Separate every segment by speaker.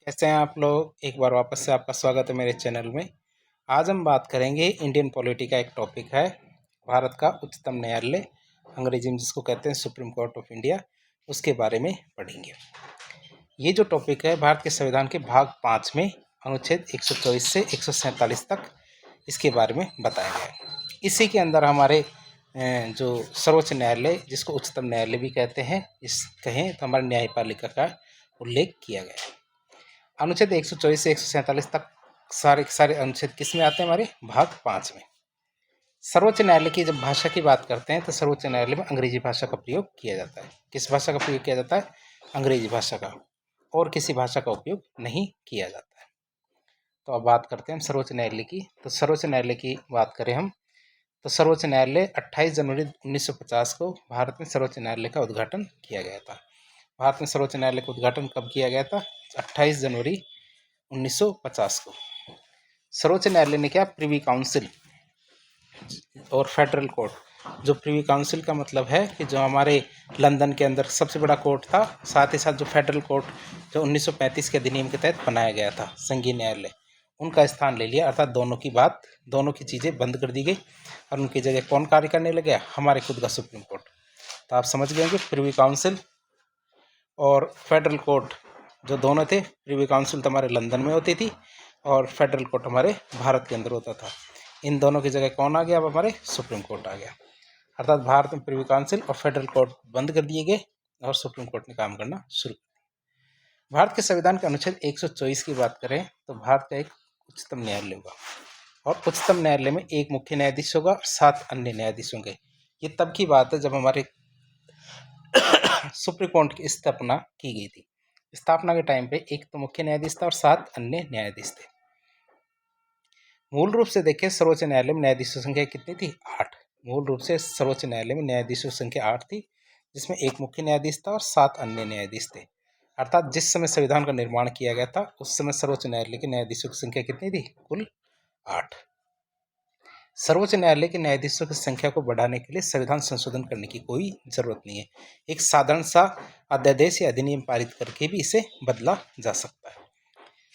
Speaker 1: कैसे हैं आप लोग। एक बार वापस से आपका स्वागत है मेरे चैनल में। आज हम बात करेंगे इंडियन पॉलिटी का। एक टॉपिक है भारत का उच्चतम न्यायालय, अंग्रेजी में जिसको कहते हैं सुप्रीम कोर्ट ऑफ इंडिया, उसके बारे में पढ़ेंगे। ये जो टॉपिक है भारत के संविधान के भाग 5 में अनुच्छेद 124 से 147 तक इसके बारे में बताया गया है। इसी के अंदर हमारे जो सर्वोच्च न्यायालय, जिसको उच्चतम न्यायालय भी कहते हैं, इस कहें तो हमारे न्यायपालिका का उल्लेख किया गया है। अनुच्छेद 124 से 147 तक सारे अनुच्छेद किस में आते हैं? हमारे भाग 5 में। सर्वोच्च न्यायालय की जब भाषा की बात करते हैं तो सर्वोच्च न्यायालय में अंग्रेजी भाषा का प्रयोग किया जाता है। किस भाषा का प्रयोग किया जाता है? अंग्रेजी भाषा का, और किसी भाषा का उपयोग नहीं किया जाता है। तो अब बात करते हैं हम सर्वोच्च न्यायालय की। तो सर्वोच्च न्यायालय की बात करें हम, तो सर्वोच्च न्यायालय 28 जनवरी 1950 को भारत में सर्वोच्च न्यायालय का उद्घाटन किया गया था। भारत में सर्वोच्च न्यायालय का उद्घाटन कब किया गया था? 28 जनवरी 1950 को। सर्वोच्च न्यायालय ने क्या, प्रिवी काउंसिल और फेडरल कोर्ट, जो प्रिवी काउंसिल का मतलब है कि जो हमारे लंदन के अंदर सबसे बड़ा कोर्ट था, साथ ही साथ जो फेडरल कोर्ट जो 1935 के अधिनियम के तहत बनाया गया था, संघीय न्यायालय, उनका स्थान ले लिया। अर्थात दोनों की चीज़ें बंद कर दी गई और उनकी जगह कौन कार्य करने लगे? हमारे खुद का सुप्रीम कोर्ट। तो आप समझ गए कि प्रिवी काउंसिल और फेडरल कोर्ट जो दोनों थे, प्रिवी काउंसिल तो हमारे लंदन में होती थी और फेडरल कोर्ट हमारे भारत के अंदर होता था। इन दोनों की जगह कौन आ गया? अब हमारे सुप्रीम कोर्ट आ गया। अर्थात भारत में प्रिवी काउंसिल और फेडरल कोर्ट बंद कर दिए गए और सुप्रीम कोर्ट ने काम करना शुरू कर दिया। भारत के संविधान के अनुच्छेद 124 की बात करें तो भारत का एक उच्चतम न्यायालय होगा और उच्चतम न्यायालय में एक मुख्य न्यायाधीश होगा और 7 अन्य न्यायाधीश होंगे। ये तब की बात है जब हमारे सुप्रीम कोर्ट की स्थापना की गई थी। स्थापना के टाइम पे एक तो मुख्य न्यायाधीश था और 7 अन्य न्यायाधीश थे। मूल रूप से देखें, सर्वोच्च न्यायालय में न्यायाधीशों की संख्या कितनी थी? 8। मूल रूप से सर्वोच्च न्यायालय में न्यायाधीशों की संख्या 8 थी, जिसमें एक मुख्य न्यायाधीश था और 7 अन्य न्यायाधीश थे। अर्थात जिस समय संविधान का निर्माण किया गया था उस समय सर्वोच्च न्यायालय के न्यायाधीशों की संख्या कितनी थी? कुल 8। सर्वोच्च न्यायालय के न्यायाधीशों की संख्या को बढ़ाने के लिए संविधान संशोधन करने की कोई जरूरत नहीं है। एक साधारण सा अध्यादेश या अधिनियम पारित करके भी इसे बदला जा सकता है।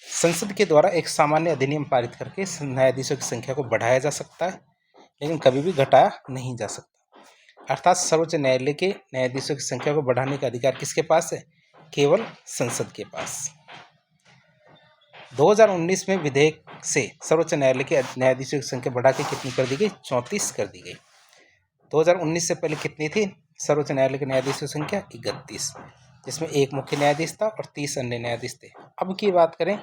Speaker 1: संसद के द्वारा एक सामान्य अधिनियम पारित करके न्यायाधीशों की संख्या को बढ़ाया जा सकता है, लेकिन कभी भी घटाया नहीं जा सकता। अर्थात सर्वोच्च न्यायालय के न्यायाधीशों की संख्या को बढ़ाने का अधिकार किसके पास है? केवल संसद के पास। 2019 में विधेयक से सर्वोच्च न्यायालय के न्यायाधीशों की संख्या बढ़ा के कितनी कर दी गई? 34 कर दी गई। 2019 से पहले कितनी थी सर्वोच्च न्यायालय के न्यायाधीशों की संख्या? 31, जिसमें एक मुख्य न्यायाधीश था और 30 अन्य न्यायाधीश थे। अब की बात करें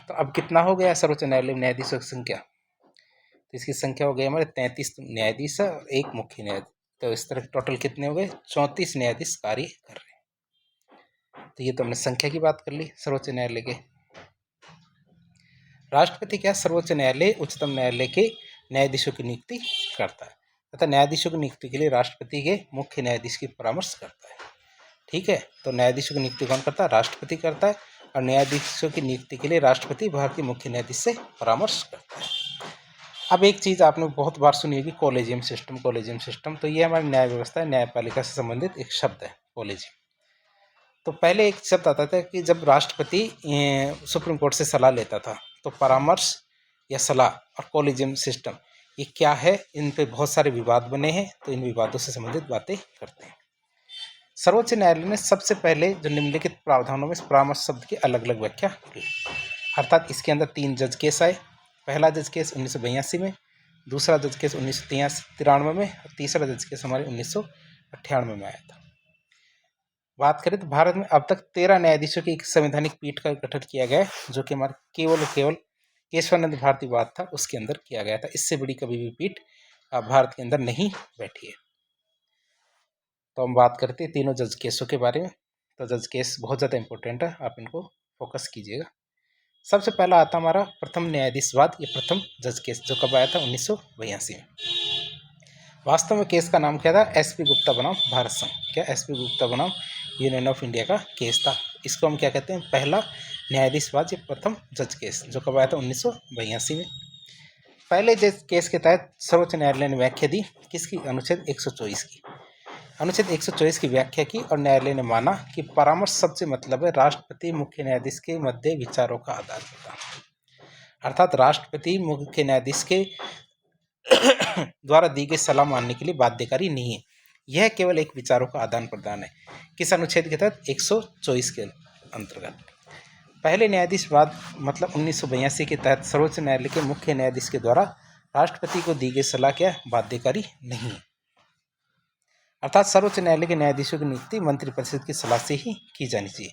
Speaker 1: तो अब कितना हो गया सर्वोच्च न्यायालय में न्यायाधीशों की संख्या? तो इसकी संख्या हो गई हमारे 33 न्यायाधीश और एक मुख्य न्यायाधीश। तो इस तरह टोटल कितने हो गए? 34 न्यायाधीश कार्य कर रहे हैं। तो ये तो हमने संख्या की बात कर ली सर्वोच्च न्यायालय के। राष्ट्रपति क्या, सर्वोच्च न्यायालय उच्चतम न्यायालय के न्यायाधीशों की नियुक्ति करता है तथा न्यायाधीशों की नियुक्ति के लिए राष्ट्रपति के मुख्य न्यायाधीश की परामर्श करता है। ठीक है, तो न्यायाधीशों की नियुक्ति कौन करता है? राष्ट्रपति करता है। और न्यायाधीशों की नियुक्ति के लिए राष्ट्रपति भारतीय मुख्य न्यायाधीश से परामर्श करता है। अब एक चीज़ आपने बहुत बार सुनी होगी, कॉलेजियम सिस्टम। कॉलेजियम सिस्टम तो ये हमारी न्याय व्यवस्था है, न्यायपालिका से संबंधित एक शब्द है कॉलेजियम। तो पहले एक शब्द आता था कि जब राष्ट्रपति सुप्रीम कोर्ट से सलाह लेता था, तो परामर्श या सलाह और कॉलेजियम सिस्टम ये क्या है? इन पे बहुत सारे विवाद बने हैं, तो इन विवादों से संबंधित बातें करते हैं। सर्वोच्च न्यायालय ने सबसे पहले जो निम्नलिखित प्रावधानों में परामर्श शब्द की अलग अलग व्याख्या की। अर्थात इसके अंदर 3 जज केस आए। पहला जज केस 1982 में, दूसरा जज केस 1993 में और तीसरा जज केस हमारे 1998 में आया था। बात करें तो भारत में अब तक 13 न्यायाधीशों की एक संवैधानिक पीठ का गठन किया गया है, जो कि हमारे केवल केशवानंद भारती वाद था उसके अंदर किया गया था। इससे बड़ी कभी भी पीठ भारत के अंदर नहीं बैठी है। तो हम बात करते हैं तीनों जज केसों के बारे में। तो जज केस बहुत ज़्यादा इंपॉर्टेंट है, आप इनको फोकस कीजिएगा। सबसे पहला आता हमारा प्रथम न्यायाधीशवाद या प्रथम जज केस, जो कब आया था? 1982 में। वास्तव में केस का नाम क्या था? एसपी गुप्ता बनाम भारत संघ। क्या? एसपी गुप्ता बनाम यूनियन ऑफ इंडिया का केस था। इसको हम क्या कहते हैं? पहला न्यायाधीशवाद या प्रथम जज केस, जो कब आया था? 1982 में। पहले जज केस के तहत सर्वोच्च न्यायालय ने व्याख्या दी किसकी? अनुच्छेद 124 की। अनुच्छेद 124 की व्याख्या की और न्यायालय ने माना कि परामर्श शब्द से मतलब है राष्ट्रपति मुख्य न्यायाधीश के मध्य विचारों का आदान प्रदान। अर्थात राष्ट्रपति मुख्य न्यायाधीश के द्वारा दी गई सलाह मानने के लिए बाध्यकारी नहीं है, यह केवल एक विचारों का आदान प्रदान है। किस अनुच्छेद के तहत? 124 के अंतर्गत। पहले न्यायाधीशवाद मतलब 1982 के तहत सर्वोच्च न्यायालय के मुख्य न्यायाधीश के द्वारा राष्ट्रपति को दी गई सलाह क्या बाध्यकारी नहीं है। अर्थात सर्वोच्च न्यायालय के न्यायाधीशों की नियुक्ति मंत्रिपरिषद की सलाह से ही की जानी चाहिए।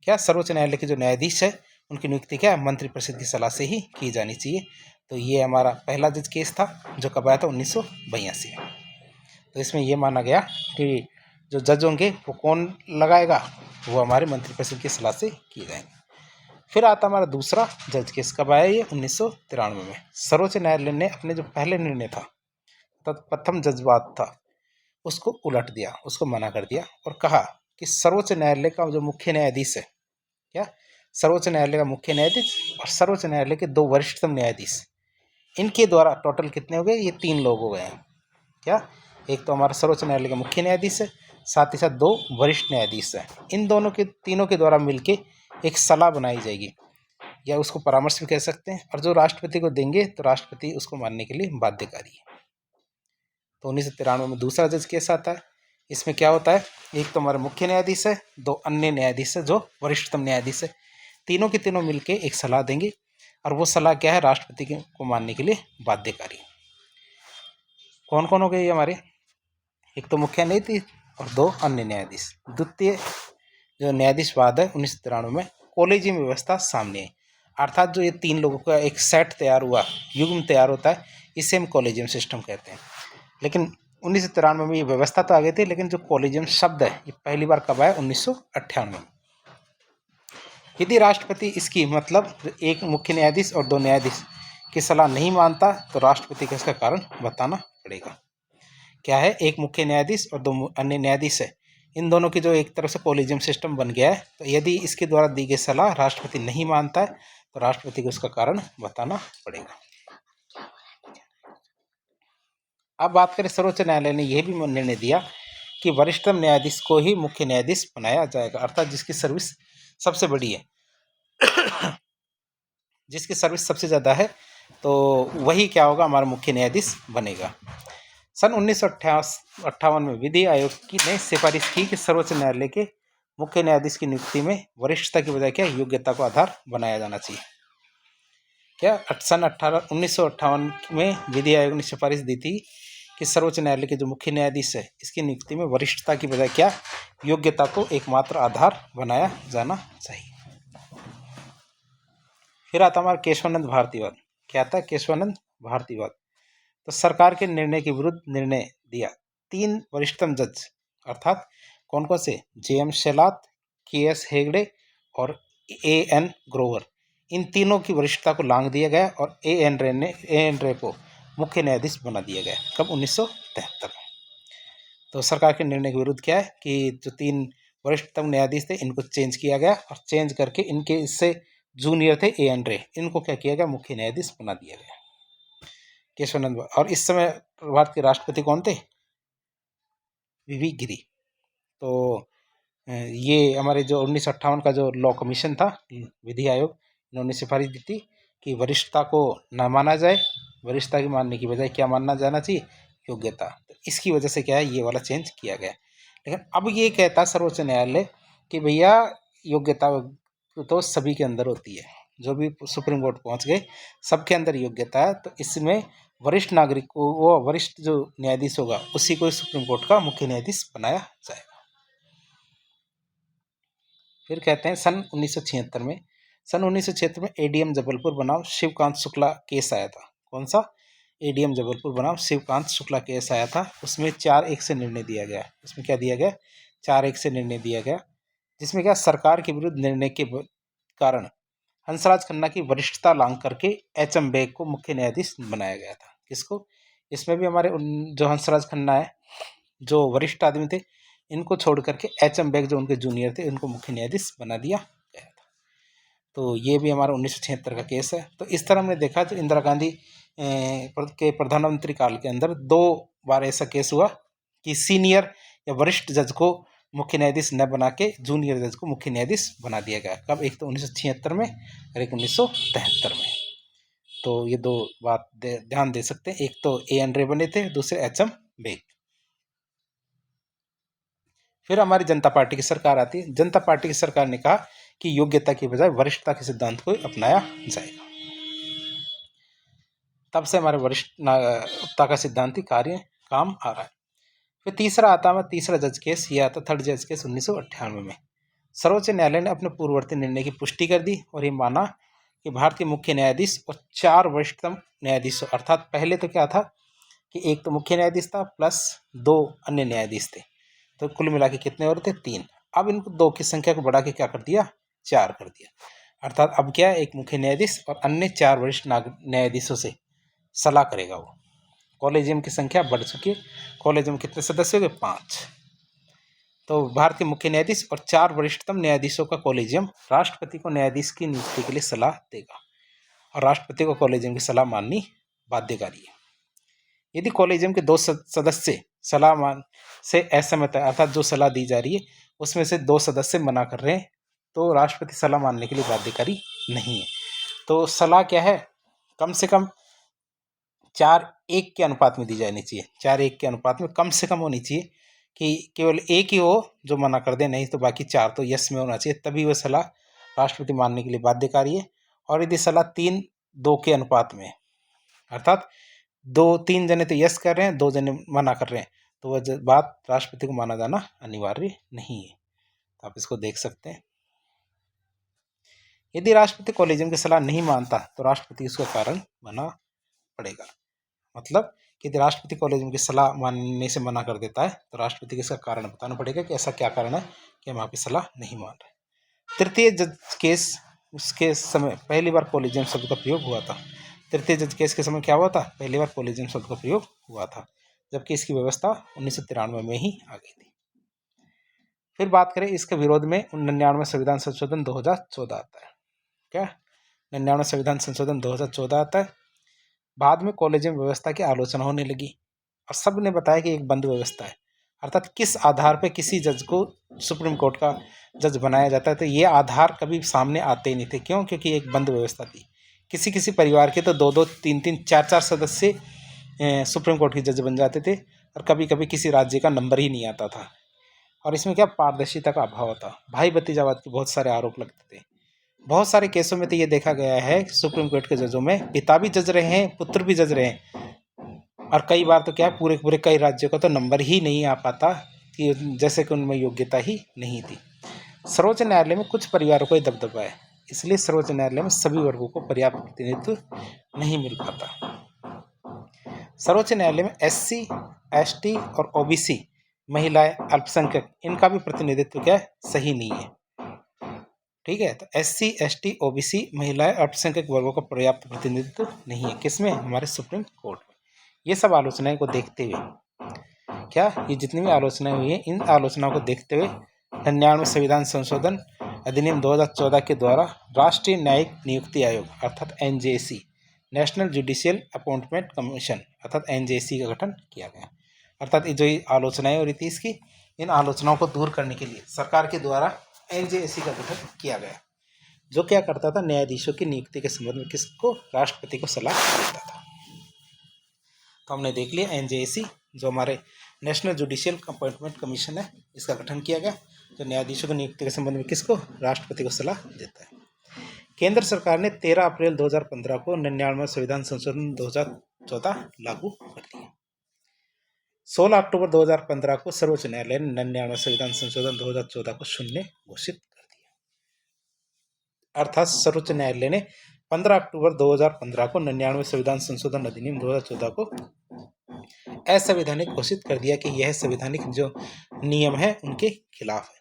Speaker 1: क्या? सर्वोच्च न्यायालय के जो न्यायाधीश है उनकी नियुक्ति क्या मंत्रिपरिषद की सलाह से ही की जानी चाहिए। तो ये हमारा पहला जज केस था जो कब आया था? 1982। तो इसमें यह माना गया कि जो जज होंगे वो कौन लगाएगा? वो हमारे मंत्रिपरिषद की सलाह से किए जाएंगे। फिर आता हमारा दूसरा जज केस, कब आया? ये 1993 में। सर्वोच्च न्यायालय ने अपने जो पहले निर्णय था तत्प्रथम जजवाद था उसको उलट दिया, उसको मना कर दिया और कहा कि सर्वोच्च न्यायालय का जो मुख्य न्यायाधीश है, क्या सर्वोच्च न्यायालय का मुख्य न्यायाधीश और सर्वोच्च न्यायालय के 2 वरिष्ठतम न्यायाधीश, इनके द्वारा टोटल कितने हो गए? ये 3 लोग हो गए हैं। क्या? एक तो हमारा सर्वोच्च न्यायालय का मुख्य न्यायाधीश है, साथ ही साथ 2 वरिष्ठ न्यायाधीश हैं। इन दोनों के तीनों के द्वारा मिलके एक सलाह बनाई जाएगी या उसको परामर्श भी कह सकते हैं, और जो राष्ट्रपति को देंगे तो राष्ट्रपति उसको मानने के लिए बाध्यकारी है। तो 1993 में दूसरा जज केस आता है। इसमें क्या होता है? एक तो हमारे मुख्य न्यायाधीश है, 2 अन्य न्यायाधीश है जो वरिष्ठतम न्यायाधीश है, तीनों के तीनों मिलके एक सलाह देंगे और वो सलाह क्या है? राष्ट्रपति को मानने के लिए बाध्यकारी। कौन कौन हो गए हमारे? एक तो मुख्य न्यायाधीश और 2 अन्य न्यायाधीश। द्वितीय जो न्यायाधीशवाद है 1993 में कॉलेजियम व्यवस्था सामने आई। अर्थात जो ये 3 लोगों का एक सेट तैयार हुआ, युग्म तैयार होता है, इसे हम कॉलेजियम सिस्टम कहते हैं। लेकिन 1993 में ये व्यवस्था तो आ गई थी, लेकिन जो कॉलेजियम शब्द है ये पहली बार कब आया? 1998 में। यदि राष्ट्रपति इसकी मतलब एक मुख्य न्यायाधीश और 2 न्यायाधीश की सलाह नहीं मानता तो राष्ट्रपति को इसका कारण बताना पड़ेगा। क्या है? एक मुख्य न्यायाधीश और 2 अन्य न्यायाधीश है, इन दोनों की जो एक तरफ से कॉलेजियम सिस्टम बन गया है, तो यदि इसके द्वारा दी गई सलाह राष्ट्रपति नहीं मानता है तो राष्ट्रपति को उसका कारण बताना पड़ेगा। अब बात करें, सर्वोच्च न्यायालय ने यह भी निर्णय दिया कि वरिष्ठतम न्यायाधीश को ही मुख्य न्यायाधीश बनाया जाएगा। अर्थात जिसकी सर्विस सबसे बड़ी है, जिसकी सर्विस सबसे ज़्यादा है, तो वही क्या होगा? हमारा मुख्य न्यायाधीश बनेगा। सन 1958 में विधि आयोग ने सिफारिश की कि सर्वोच्च न्यायालय के मुख्य न्यायाधीश की नियुक्ति में वरिष्ठता की बजाय क्या योग्यता को आधार बनाया जाना चाहिए। क्या? सन 1958 में विधि आयोग ने सिफारिश दी थी कि सर्वोच्च न्यायालय के जो मुख्य न्यायाधीश है इसकी नियुक्ति में वरिष्ठता की बजाय क्या योग्यता को एकमात्र आधार बनाया जाना चाहिए। फिर आता हमारा केशवानंद भारतीवाद। क्या आता है? केशवानंद भारतीवाद। तो सरकार के निर्णय के विरुद्ध निर्णय दिया 3 वरिष्ठतम जज, अर्थात कौन कौन से? JM शेलात, KS हेगड़े और AN ग्रोवर। इन तीनों की वरिष्ठता को लांघ दिया गया और AN रे को मुख्य न्यायाधीश बना दिया गया। कब? 1973 में। तो सरकार के निर्णय के विरुद्ध क्या है कि जो 3 वरिष्ठतम न्यायाधीश थे इनको चेंज किया गया और चेंज करके इनके इससे जूनियर थे AN रे, इनको क्या किया गया? मुख्य न्यायाधीश बना दिया गया। केशवानंद। और इस समय भारत के राष्ट्रपति कौन थे? VV गिरी। तो ये हमारे जो 1958 का जो लॉ कमीशन था, विधि आयोग, इन्होंने सिफारिश दी थी कि वरिष्ठता को न माना जाए, वरिष्ठता की मानने की बजाय क्या मानना जाना चाहिए? योग्यता। तो इसकी वजह से क्या है? ये वाला चेंज किया गया। लेकिन अब ये कहता सर्वोच्च न्यायालय कि भैया योग्यता तो सभी के अंदर होती है, जो भी सुप्रीम कोर्ट पहुंच गए सबके अंदर योग्यता है, तो इसमें वरिष्ठ नागरिक को, वो वरिष्ठ जो न्यायाधीश होगा उसी को सुप्रीम कोर्ट का मुख्य न्यायाधीश बनाया जाएगा। फिर कहते हैं सन 1976 में, सन 1976 में ADM जबलपुर बनाम शिवकांत शुक्ला केस आया था। कौन सा? ADM जबलपुर बनाम शिवकांत शुक्ला केस आया था। उसमें 4-1 से निर्णय दिया गया। उसमें क्या दिया गया? 4-1 से निर्णय दिया गया, जिसमें क्या सरकार के विरुद्ध निर्णय के कारण हंसराज खन्ना की वरिष्ठता लांघ करके HM बेग को मुख्य न्यायाधीश बनाया गया था। किसको? इसमें भी हमारे जो हंसराज खन्ना है, जो वरिष्ठ आदमी थे, इनको छोड़ करके HM बेग जो उनके जूनियर थे इनको मुख्य न्यायाधीश बना दिया गया था। तो ये भी हमारा 1976 का केस है। तो इस तरह हमने देखा तो इंदिरा गांधी के प्रधानमंत्री काल के अंदर 2 बार ऐसा केस हुआ कि सीनियर या वरिष्ठ जज को मुख्य न्यायाधीश न बना के जूनियर जज को मुख्य न्यायाधीश बना दिया गया। कब? एक तो 1976 में और एक 1973 में। तो ये दो बात ध्यान दे सकते हैं। एक तो A.N. रे बने थे, दूसरे H.M. बेग। फिर हमारी जनता पार्टी की सरकार आती है। जनता पार्टी की सरकार ने कहा कि योग्यता की बजाय वरिष्ठता के सिद्धांत को अपनाया जाएगा। तब से हमारे वरिष्ठता का सिद्धांत ही काम आ रहा है। फिर तीसरा आता है, तीसरा जज केस, ये आता थर्ड जज केस 1998 में। सर्वोच्च न्यायालय ने अपने पूर्ववर्ती निर्णय की पुष्टि कर दी और ये माना कि भारतीय मुख्य न्यायाधीश और 4 वरिष्ठतम न्यायाधीशों, अर्थात पहले तो क्या था कि एक तो मुख्य न्यायाधीश था प्लस 2 अन्य न्यायाधीश थे, तो कुल मिला के कितने और थे? 3। अब इनको 2 की संख्या को बढ़ा के क्या कर दिया? 4 कर दिया। अर्थात अब क्या है, एक मुख्य न्यायाधीश और अन्य 4 वरिष्ठ न्यायाधीशों से सलाह करेगा वो। कॉलेजियम की संख्या बढ़ चुकी है। कॉलेजियम कितने सदस्य हो गए? 5। तो भारतीय मुख्य न्यायाधीश और 4 वरिष्ठतम न्यायाधीशों का कॉलेजियम राष्ट्रपति को न्यायाधीश की नियुक्ति के लिए सलाह देगा और राष्ट्रपति को कॉलेजियम की सलाह माननी बाध्यकारी है। यदि कॉलेजियम के 2 सदस्य सलाह मान से असहमत है, अर्थात जो सलाह दी जा रही है उसमें से 2 सदस्य मना कर रहे हैं, तो राष्ट्रपति सलाह मानने के लिए बाध्यकारी नहीं है। तो सलाह क्या है? कम से कम 4:1 के अनुपात में दी जानी चाहिए। 4:1 के अनुपात में कम से कम होनी चाहिए कि केवल एक ही हो जो मना कर दे, नहीं तो बाकी 4 तो यस में होना चाहिए, तभी वह सलाह राष्ट्रपति मानने के लिए बाध्यकारी है। और यदि सलाह 3:2 के अनुपात में, अर्थात 3 जने तो यस कर रहे हैं, 2 जने मना कर रहे हैं, तो वह बात राष्ट्रपति को माना जाना अनिवार्य नहीं है। तो आप इसको देख सकते हैं। यदि राष्ट्रपति कॉलेजियम की सलाह नहीं मानता तो राष्ट्रपति उसका कारण बना पड़ेगा। मतलब कि यदि राष्ट्रपति कॉलेजियम की सलाह मानने से मना कर देता है तो राष्ट्रपति को इसका कारण बताना पड़ेगा कि ऐसा क्या कारण है कि हम आपकी सलाह नहीं मान रहे। तृतीय जज केस, उसके समय पहली बार कॉलेजियम शब्द का प्रयोग हुआ था। तृतीय जज केस के समय क्या हुआ था? पहली बार कॉलेजियम शब्द का प्रयोग हुआ था, जबकि इसकी व्यवस्था 1993 में ही आ गई थी। फिर बात करें इसके विरोध में 99 संविधान संशोधन 2014 आता है। क्या? 99 संविधान संशोधन 2014 आता है। बाद में कॉलेजियम व्यवस्था की आलोचना होने लगी और सब ने बताया कि एक बंद व्यवस्था है, अर्थात किस आधार पर किसी जज को सुप्रीम कोर्ट का जज बनाया जाता है, तो ये आधार कभी सामने आते ही नहीं थे। क्यों? क्योंकि एक बंद व्यवस्था थी। किसी किसी परिवार के तो 2-2, 3-3, 4-4 सदस्य सुप्रीम कोर्ट के जज बन जाते थे और कभी कभी किसी राज्य का नंबर ही नहीं आता था। और इसमें क्या पारदर्शिता का अभाव था। भाई भतीजावाद के बहुत सारे आरोप लगते थे। बहुत सारे केसों में तो ये देखा गया है सुप्रीम कोर्ट के जजों में पिता भी जज रहे हैं, पुत्र भी जज रहे हैं, और कई बार तो क्या है पूरे पूरे कई राज्यों का तो नंबर ही नहीं आ पाता कि जैसे कि उनमें योग्यता ही नहीं थी। सर्वोच्च न्यायालय में कुछ परिवारों को ही दबदबा है, इसलिए सर्वोच्च न्यायालय में सभी वर्गों को पर्याप्त प्रतिनिधित्व नहीं मिल पाता। सर्वोच्च न्यायालय में SC, ST और OBC, महिलाएं, अल्पसंख्यक, इनका भी प्रतिनिधित्व क्या है? सही नहीं है। ठीक है, तो SC, ST, OBC, महिलाएं, अल्पसंख्यक वर्गों का पर्याप्त प्रतिनिधित्व नहीं है। किसमें? हमारे सुप्रीम कोर्ट में। ये सब आलोचनाएं को देखते हुए क्या, ये जितनी भी आलोचनाएं हुई हैं, इन आलोचनाओं को देखते हुए 99 संविधान संशोधन अधिनियम 2014 के द्वारा राष्ट्रीय न्यायिक नियुक्ति आयोग अर्थात NJC, national judicial appointment commission अर्थात NJC का गठन किया गया। अर्थात जो आलोचनाएं हो रही थी इसकी, इन आलोचनाओं को दूर करने के लिए सरकार के द्वारा NJC का गठन किया गया, जो क्या करता था? न्यायाधीशों की नियुक्ति के संबंध में किसको? राष्ट्रपति को सलाह देता था। तो हमने देख लिया NJC जो हमारे नेशनल जुडिशियल अपॉइंटमेंट कमीशन है, इसका गठन किया गया, जो न्यायाधीशों की नियुक्ति के संबंध में किसको? राष्ट्रपति को सलाह देता है। केंद्र सरकार ने 13 अप्रैल 2015 को 99 संविधान संशोधन 2014 लागू कर दिया। 16 अक्टूबर 2015 को सर्वोच्च न्यायालय ने 99 संविधान संशोधन 2014 को शून्य घोषित कर दिया। अर्थात सर्वोच्च न्यायालय ने 15 अक्टूबर 2015 को 99 संविधान संशोधन अधिनियम 2014 को असंवैधानिक घोषित कर दिया कि यह संवैधानिक जो नियम है उनके खिलाफ है।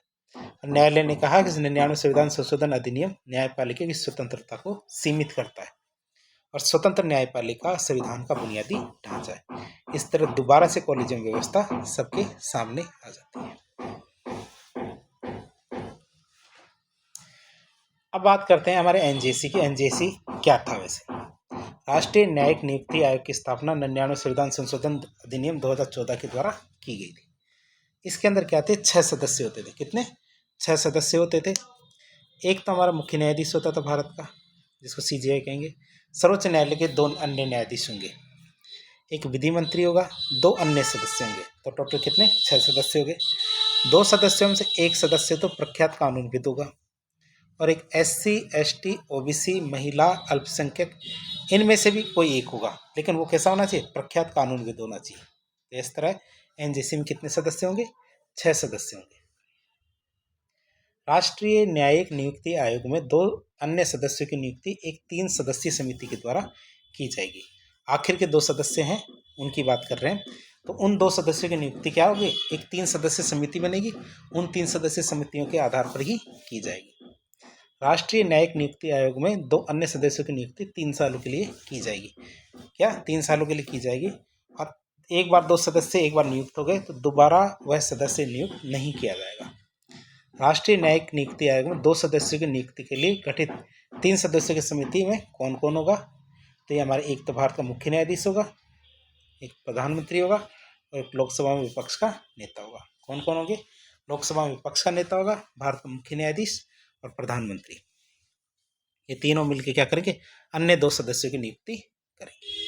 Speaker 1: न्यायालय ने कहा कि 99 संविधान संशोधन अधिनियम न्यायपालिका की स्वतंत्रता को सीमित करता है और स्वतंत्र न्यायपालिका संविधान का बुनियादी ढांचा है। इस तरह दोबारा से कॉलेजियम व्यवस्था सबके सामने आ जाती है। अब बात करते हैं हमारे NJC की। NJC क्या था? वैसे राष्ट्रीय न्यायिक नियुक्ति आयोग की स्थापना 99 संविधान संशोधन अधिनियम 2014 के द्वारा की गई थी। इसके अंदर क्या थे, 6 सदस्य होते थे। कितने, 6 सदस्य होते थे। एक तो हमारा मुख्य न्यायाधीश होता था भारत का, जिसको सीजीआई कहेंगे। सर्वोच्च न्यायालय के 2 अन्य न्यायाधीश होंगे, एक विधि मंत्री होगा, 2 अन्य सदस्य होंगे। तो टोटल कितने, 6 सदस्य हो गए। 2 सदस्यों में से एक सदस्य तो प्रख्यात कानूनविद होगा, और एक एससी, एसटी, ओबीसी, महिला, अल्पसंख्यक, इनमें से भी कोई एक होगा, लेकिन वो कैसा होना चाहिए, प्रख्यात कानूनविद होना चाहिए। तो इस तरह एनजेसी में कितने सदस्य होंगे, 6 सदस्य होंगे। राष्ट्रीय न्यायिक नियुक्ति आयोग में 2 अन्य सदस्यों की नियुक्ति एक 3 सदस्यीय समिति के द्वारा की जाएगी। आखिर के 2 सदस्य हैं, उनकी बात कर रहे हैं। तो उन 2 सदस्यों की नियुक्ति क्या होगी, एक 3 सदस्यीय समिति बनेगी, उन 3 सदस्यीय समितियों के आधार पर ही की जाएगी। राष्ट्रीय न्यायिक नियुक्ति आयोग में 2 अन्य सदस्यों की नियुक्ति 3 सालों के लिए की जाएगी। क्या, 3 सालों के लिए की जाएगी। और एक बार 2 सदस्य एक बार नियुक्त हो गए तो दोबारा वह सदस्य नियुक्त नहीं किया जाएगा। राष्ट्रीय न्यायिक नियुक्ति आयोग में 2 सदस्यों की नियुक्ति के लिए गठित 3 सदस्यों की समिति में कौन कौन होगा, तो ये हमारे एक तो भारत का मुख्य न्यायाधीश होगा, एक प्रधानमंत्री होगा, और एक लोकसभा में विपक्ष का नेता होगा। कौन कौन होंगे, लोकसभा में विपक्ष का नेता होगा, भारत का मुख्य न्यायाधीश और प्रधानमंत्री। ये तीनों मिलकर क्या करेंगे, अन्य 2 सदस्यों की नियुक्ति करेंगे।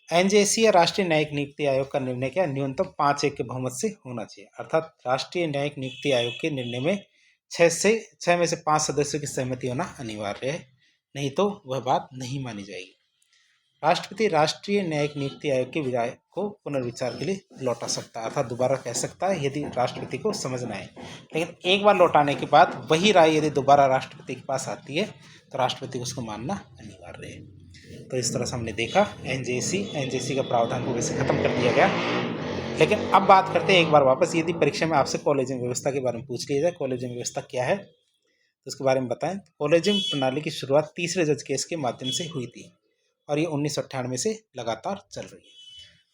Speaker 1: एनजेसी या राष्ट्रीय न्यायिक नियुक्ति आयोग का निर्णय क्या, न्यूनतम 5-1 के बहुमत से होना चाहिए। अर्थात राष्ट्रीय न्यायिक नियुक्ति आयोग के निर्णय में 6 में से 5 सदस्यों की सहमति होना अनिवार्य है, नहीं तो वह बात नहीं मानी जाएगी। राष्ट्रपति राष्ट्रीय न्यायिक नियुक्ति आयोग के विधायक को पुनर्विचार के लिए लौटा सकता है, अर्थात दोबारा कह सकता है यदि राष्ट्रपति को समझ न आए। लेकिन एक बार लौटाने के बाद वही राय यदि दोबारा राष्ट्रपति के पास आती है तो राष्ट्रपति को उसको मानना अनिवार्य है। तो इस तरह से हमने देखा एनजेसी का प्रावधान को वैसे खत्म कर दिया गया। लेकिन अब बात करते हैं एक बार वापस, यदि परीक्षा में आपसे कॉलेजियम व्यवस्था के बारे में पूछ लिया जाए, कॉलेजियम व्यवस्था क्या है तो उसके बारे में बताएं। कॉलेजियम प्रणाली की शुरुआत तीसरे जज केस के माध्यम से हुई थी और ये 1998 से लगातार चल रही है।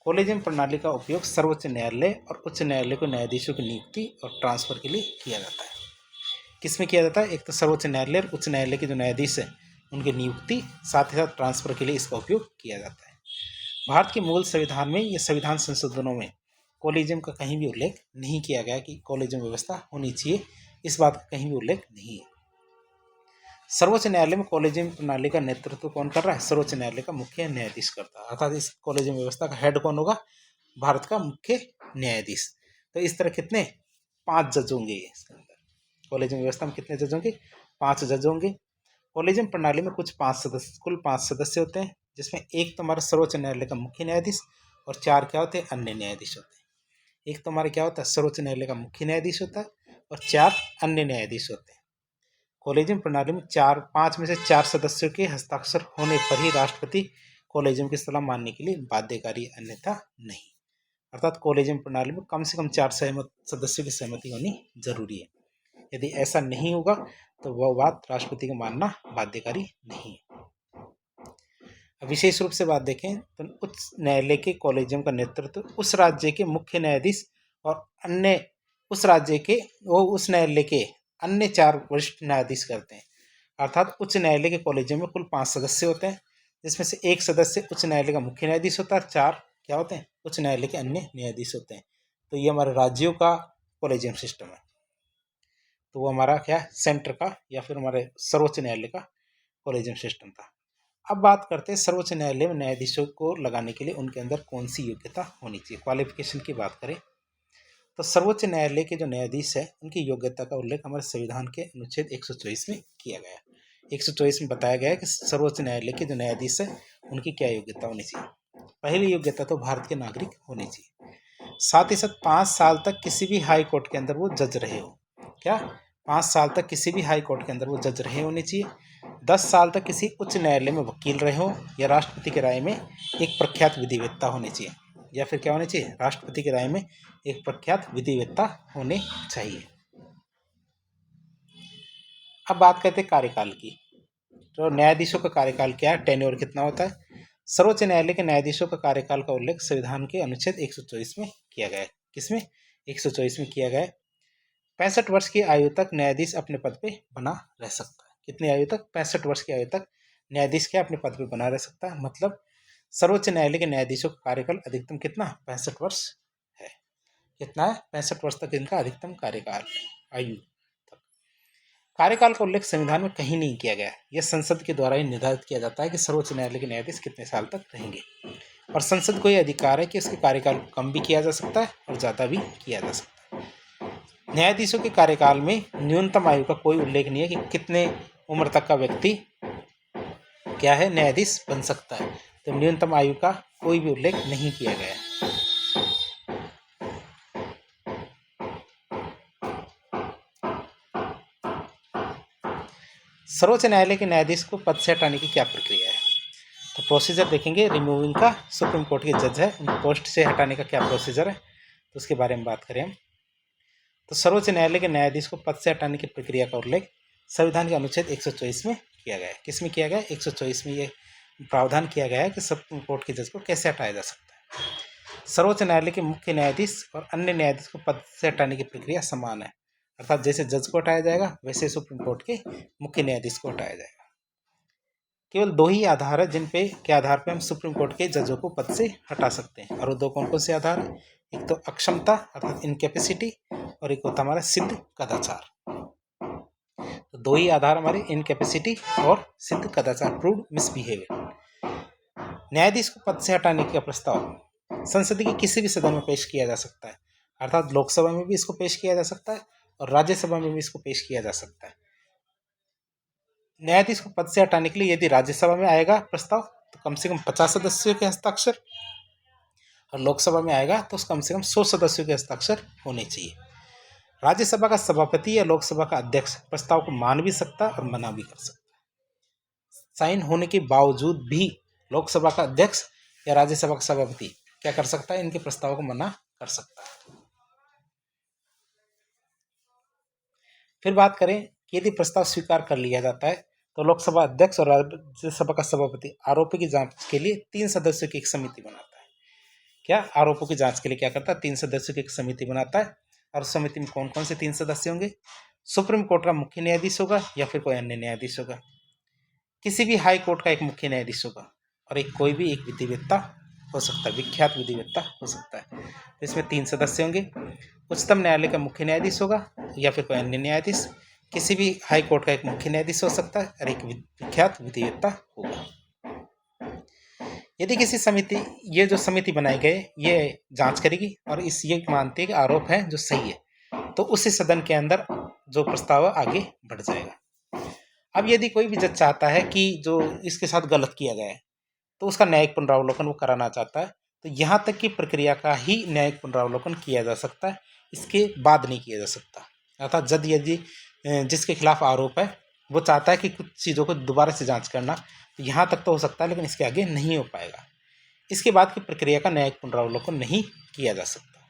Speaker 1: कॉलेजियम प्रणाली का उपयोग सर्वोच्च न्यायालय और उच्च न्यायालय को न्यायाधीशों की नियुक्ति और ट्रांसफर के लिए किया जाता है। किसमें किया जाता है, एक तो सर्वोच्च न्यायालय और उच्च न्यायालय के जो न्यायाधीश हैं उनकी नियुक्ति, साथ ही साथ ट्रांसफर के लिए इसका उपयोग किया जाता है। भारत के मूल संविधान में या संविधान संशोधनों में कॉलेजियम का कहीं भी उल्लेख नहीं किया गया कि कॉलेजियम व्यवस्था होनी चाहिए, इस बात का कहीं भी उल्लेख नहीं है। सर्वोच्च न्यायालय में कॉलेजियम प्रणाली का नेतृत्व कौन कर रहा है, सर्वोच्च न्यायालय का मुख्य न्यायाधीश करता है। अर्थात इस कॉलेजियम व्यवस्था का हेड कौन होगा, भारत का मुख्य न्यायाधीश। तो इस तरह कितने, 5 जज होंगे इसके अंदर। कॉलेजियम व्यवस्था में कितने जज होंगे, 5 जज होंगे। कॉलेजियम प्रणाली में कुल 5 सदस्य होते हैं, जिसमें एक तो हमारा सर्वोच्च न्यायालय का मुख्य न्यायाधीश और 4 क्या होते हैं, अन्य न्यायाधीश होते हैं। एक तो हमारे क्या होता है, सर्वोच्च न्यायालय का मुख्य न्यायाधीश होता है और 4 अन्य न्यायाधीश होते हैं। कॉलेजियम प्रणाली में 5 में से 4 सदस्यों के हस्ताक्षर होने पर ही राष्ट्रपति कॉलेजियम की सलाह मानने के लिए बाध्यकारी, अन्यथा नहीं। अर्थात कॉलेजियम प्रणाली में कम से कम 4 सदस्यों की सहमति होनी जरूरी है। यदि ऐसा नहीं होगा तो वह बात राष्ट्रपति को मानना बाध्यकारी नहीं है। विशेष रूप से बात देखें तो उच्च न्यायालय के कॉलेजियम का नेतृत्व उस राज्य के मुख्य न्यायाधीश और अन्य उस न्यायालय के अन्य 4 वरिष्ठ न्यायाधीश करते हैं। अर्थात उच्च न्यायालय के कॉलेजियम में कुल 5 सदस्य होते हैं, जिसमें से एक सदस्य उच्च न्यायालय का मुख्य न्यायाधीश होता है, 4 क्या होते हैं, उच्च न्यायालय के अन्य न्यायाधीश होते हैं। तो ये हमारे राज्यों का कॉलेजियम सिस्टम है। तो वो हमारा क्या है, सेंटर का या फिर हमारे सर्वोच्च न्यायालय का कॉलेजियम सिस्टम था। अब बात करते हैं सर्वोच्च न्यायालय में न्यायाधीशों को लगाने के लिए उनके अंदर कौन सी योग्यता होनी चाहिए। क्वालिफिकेशन की बात करें तो सर्वोच्च न्यायालय के जो न्यायाधीश है उनकी योग्यता का उल्लेख हमारे संविधान के अनुच्छेद 124 में किया गया है। 124 में बताया गया है कि सर्वोच्च न्यायालय के जो न्यायाधीश है उनकी क्या योग्यता होनी चाहिए। पहली योग्यता तो भारत के नागरिक होने चाहिए। साथ ही साथ 5 साल तक किसी भी हाई कोर्ट के अंदर वो जज रहे हो। क्या, 5 साल तक किसी भी हाई कोर्ट के अंदर वो जज रहे होने चाहिए। 10 साल तक किसी उच्च न्यायालय में वकील रहे हो, या राष्ट्रपति की राय में एक प्रख्यात विधिवेत्ता होने चाहिए, या फिर क्या होने चाहिए, राष्ट्रपति की राय में एक प्रख्यात विधिवेत्ता होने चाहिए। अब बात करते हैं कार्यकाल की। तो न्यायाधीशों का कार्यकाल क्या है, टेन्योर कितना होता है। सर्वोच्च न्यायालय के न्यायाधीशों का कार्यकाल का उल्लेख संविधान के अनुच्छेद 124 में किया गया है। किसमें, 124 में किया गया है। 65 वर्ष की आयु तक न्यायाधीश अपने पद पे बना रह सकता है। कितनी आयु तक, 65 वर्ष की आयु तक न्यायाधीश क्या अपने पद पे बना रह सकता है। मतलब सर्वोच्च न्यायालय के न्यायाधीशों का कार्यकाल अधिकतम कितना, 65 वर्ष है। कितना है? 65 वर्ष तक इनका अधिकतम कार्यकाल आयु। कार्यकाल का उल्लेख संविधान में कहीं नहीं किया गया। यह संसद के द्वारा ही निर्धारित किया जाता है कि सर्वोच्च न्यायालय के न्यायाधीश कितने साल तक रहेंगे, और संसद को यह अधिकार है कि उसके कार्यकाल को कम भी किया जा सकता है और ज़्यादा भी किया जा सकता है। न्यायाधीशों के कार्यकाल में न्यूनतम आयु का कोई उल्लेख नहीं है कि कितने उम्र तक का व्यक्ति क्या है, न्यायाधीश बन सकता है। तो न्यूनतम आयु का कोई भी उल्लेख नहीं किया गया है। सर्वोच्च न्यायालय के न्यायाधीश को पद से हटाने की क्या प्रक्रिया है? तो प्रोसीजर देखेंगे। रिमूविंग का सुप्रीम कोर्ट के जज है, उनको पोस्ट से हटाने का क्या प्रोसीजर है, तो उसके बारे में बात करें हम। तो सर्वोच्च न्यायालय के न्यायाधीश को पद से हटाने की प्रक्रिया का उल्लेख संविधान के अनुच्छेद 124 में किया गया है। किस में किया गया है? 124 में ये प्रावधान किया गया है कि सुप्रीम कोर्ट के जज को कैसे हटाया जा सकता है। सर्वोच्च न्यायालय के मुख्य न्यायाधीश और अन्य न्यायाधीश को पद से हटाने की प्रक्रिया समान है, अर्थात जैसे जज को हटाया जाएगा वैसे सुप्रीम कोर्ट के मुख्य न्यायाधीश को हटाया जाएगा। केवल दो ही आधार है जिन पे के आधार पर हम सुप्रीम कोर्ट के जजों को पद से हटा सकते हैं, और वो दो कौन कौन से आधार हैं? एक तो अक्षमता अर्थात इनकेपेसिटी, और एक होता हमारा सिद्ध कदाचार। तो दो ही आधार हमारे, इनकेपेसिटी और सिद्ध कदाचार, प्रूव्ड मिसबिहेवियर। न्यायाधीश को पद से हटाने का प्रस्ताव संसद के किसी भी सदन में पेश किया जा सकता है, अर्थात लोकसभा में भी इसको पेश किया जा सकता है और राज्यसभा में भी इसको पेश किया जा सकता है। न्यायाधीश को पद से हटाने के लिए यदि राज्यसभा में आएगा प्रस्ताव तो कम से कम 50 सदस्यों के हस्ताक्षर, और लोकसभा में आएगा तो कम से कम 100 सदस्यों के हस्ताक्षर होने चाहिए। राज्यसभा का सभापति या लोकसभा का अध्यक्ष प्रस्ताव को मान भी सकता और मना भी कर सकता है। साइन होने के बावजूद भी लोकसभा का अध्यक्ष या राज्यसभा का सभापति क्या कर सकता है? इनके प्रस्ताव को मना कर सकता है। फिर बात करें कि यदि प्रस्ताव स्वीकार कर लिया जाता है तो लोकसभा अध्यक्ष और राज्यसभा का सभापति आरोपों की जांच के लिए 3 सदस्यों की एक समिति बनाता है। क्या आरोपों की जांच के लिए क्या करता है? 3 सदस्यों की एक समिति बनाता है, और उस समिति में कौन कौन से 3 सदस्य होंगे? सुप्रीम कोर्ट का मुख्य न्यायाधीश होगा या फिर कोई अन्य न्यायाधीश होगा, किसी भी हाई कोर्ट का एक मुख्य न्यायाधीश होगा, और एक कोई भी एक विधिवेत्ता हो सकता है, विख्यात विधिवेत्ता हो सकता है। तो इसमें 3 सदस्य होंगे। उच्चतम न्यायालय का मुख्य न्यायाधीश होगा या फिर कोई अन्य न्यायाधीश, किसी भी हाई कोर्ट का एक मुख्य न्यायाधीश हो सकता है, और एक विख्यात विधिवेत्ता होगा। यदि किसी समिति, ये जो समिति बनाई गई ये जांच करेगी और इस ये मानती है कि आरोप है जो सही है, तो उसी सदन के अंदर जो प्रस्ताव आगे बढ़ जाएगा। अब यदि कोई भी जज चाहता है कि जो इसके साथ गलत किया गया है तो उसका न्यायिक पुनरावलोकन वो कराना चाहता है, तो यहाँ तक की प्रक्रिया का ही न्यायिक पुनरावलोकन किया जा सकता है, इसके बाद नहीं किया जा सकता। अर्थात जज यदि जिसके खिलाफ आरोप है वो चाहता है कि कुछ चीज़ों को दोबारा से जांच करना, तो यहाँ तक तो हो सकता है, लेकिन इसके आगे नहीं हो पाएगा। इसके बाद की प्रक्रिया का न्यायिक पुनरावलोकन नहीं किया जा सकता।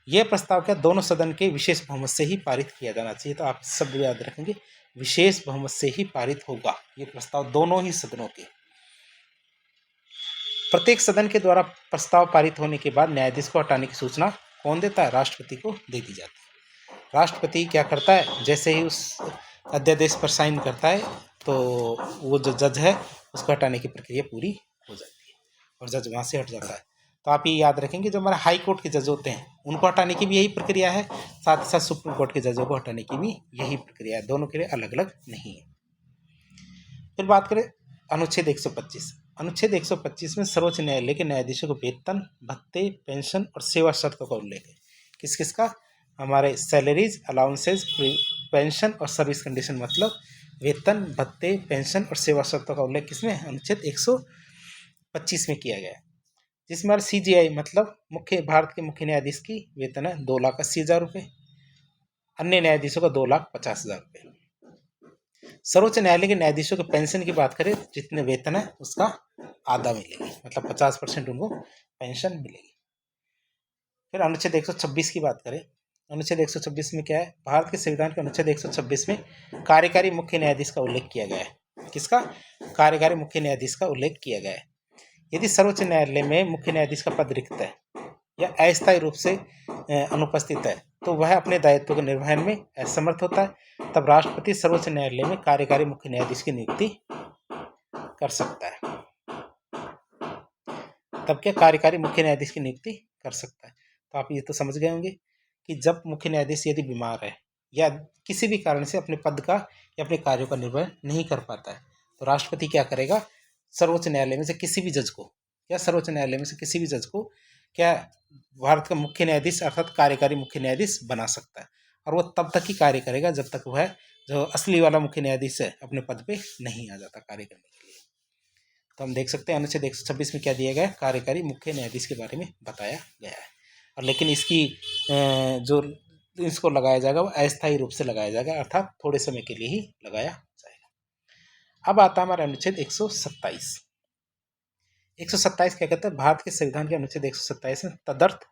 Speaker 1: यह प्रस्ताव क्या दोनों सदन के विशेष बहुमत से ही पारित किया जाना चाहिए। तो आप सब याद रखेंगे, विशेष बहुमत से ही पारित होगा ये प्रस्ताव, दोनों ही सदनों के। प्रत्येक सदन के द्वारा प्रस्ताव पारित होने के बाद न्यायाधीश को हटाने की सूचना कौन देता है? राष्ट्रपति को दे दी जाती है। राष्ट्रपति क्या करता है? जैसे ही उस अध्यादेश पर साइन करता है तो वो जो जज है उसको हटाने की प्रक्रिया पूरी हो जाती है और जज वहाँ से हट जाता है। तो आप ये याद रखेंगे, जो हमारे हाई कोर्ट के जज होते हैं उनको हटाने की भी यही प्रक्रिया है, साथ ही साथ सुप्रीम कोर्ट के जजों को हटाने की भी यही प्रक्रिया है, दोनों के लिए अलग अलग नहीं है। फिर बात करें अनुच्छेद 125। अनुच्छेद 125 में सर्वोच्च न्यायालय के न्यायाधीशों को वेतन, भत्ते, पेंशन और सेवा शर्तों का उल्लेख है। किस किस का? हमारे सैलरीज, अलाउंसेज, पेंशन और सर्विस कंडीशन, मतलब वेतन, भत्ते, पेंशन और सेवा शर्तों का उल्लेख किसमें? अनुच्छेद 125 में किया गया है। जिसमें हमारे CGI मतलब मुख्य भारत के मुख्य न्यायाधीश की वेतन है 2,80,000 रुपये, अन्य न्यायाधीशों का 2,50,000 रुपये। सर्वोच्च न्यायालय के न्यायाधीशों के पेंशन की बात करें, जितने वेतन है उसका आधा मिलेगी, मतलब 50% उनको पेंशन मिलेगी। फिर अनुच्छेद 126 की बात करें, अनुच्छेद 126 में क्या है? भारत के संविधान के अनुच्छेद 126 में कार्यकारी मुख्य न्यायाधीश का उल्लेख किया गया है। किसका? कार्यकारी मुख्य न्यायाधीश का उल्लेख किया गया है। यदि सर्वोच्च न्यायालय में मुख्य न्यायाधीश का पद रिक्त है या अस्थायी रूप से अनुपस्थित है तो वह अपने दायित्व के निर्वहन में असमर्थ होता है, तब राष्ट्रपति सर्वोच्च न्यायालय में कार्यकारी मुख्य न्यायाधीश की नियुक्ति कर सकता है। तब क्या कार्यकारी मुख्य न्यायाधीश की नियुक्ति कर सकता है। तो आप ये तो समझ गए होंगे। कि जब मुख्य न्यायाधीश यदि बीमार है या किसी भी कारण से अपने पद का या अपने कार्यों का निर्वहन नहीं कर पाता है, तो राष्ट्रपति क्या करेगा, सर्वोच्च न्यायालय में से किसी भी जज को, क्या सर्वोच्च न्यायालय में से किसी भी जज को क्या भारत का मुख्य न्यायाधीश अर्थात कार्यकारी मुख्य न्यायाधीश बना सकता है। और वो तब तक ही कार्य करेगा जब तक वह जो असली वाला मुख्य न्यायाधीश है अपने पद पे नहीं आ जाता कार्य करने के लिए। तो हम देख सकते हैं अनुच्छेद 126 में क्या दिया गया है, कार्यकारी मुख्य न्यायाधीश के बारे में बताया गया है। और लेकिन इसकी जो इसको लगाया जाएगा वो अस्थायी रूप से लगाया जाएगा, अर्थात थोड़े समय के लिए ही लगाया जाएगा। अब आता है हमारा अनुच्छेद 127। 127 क्या कहता है, भारत के संविधान के अनुच्छेद 127 में तदर्थ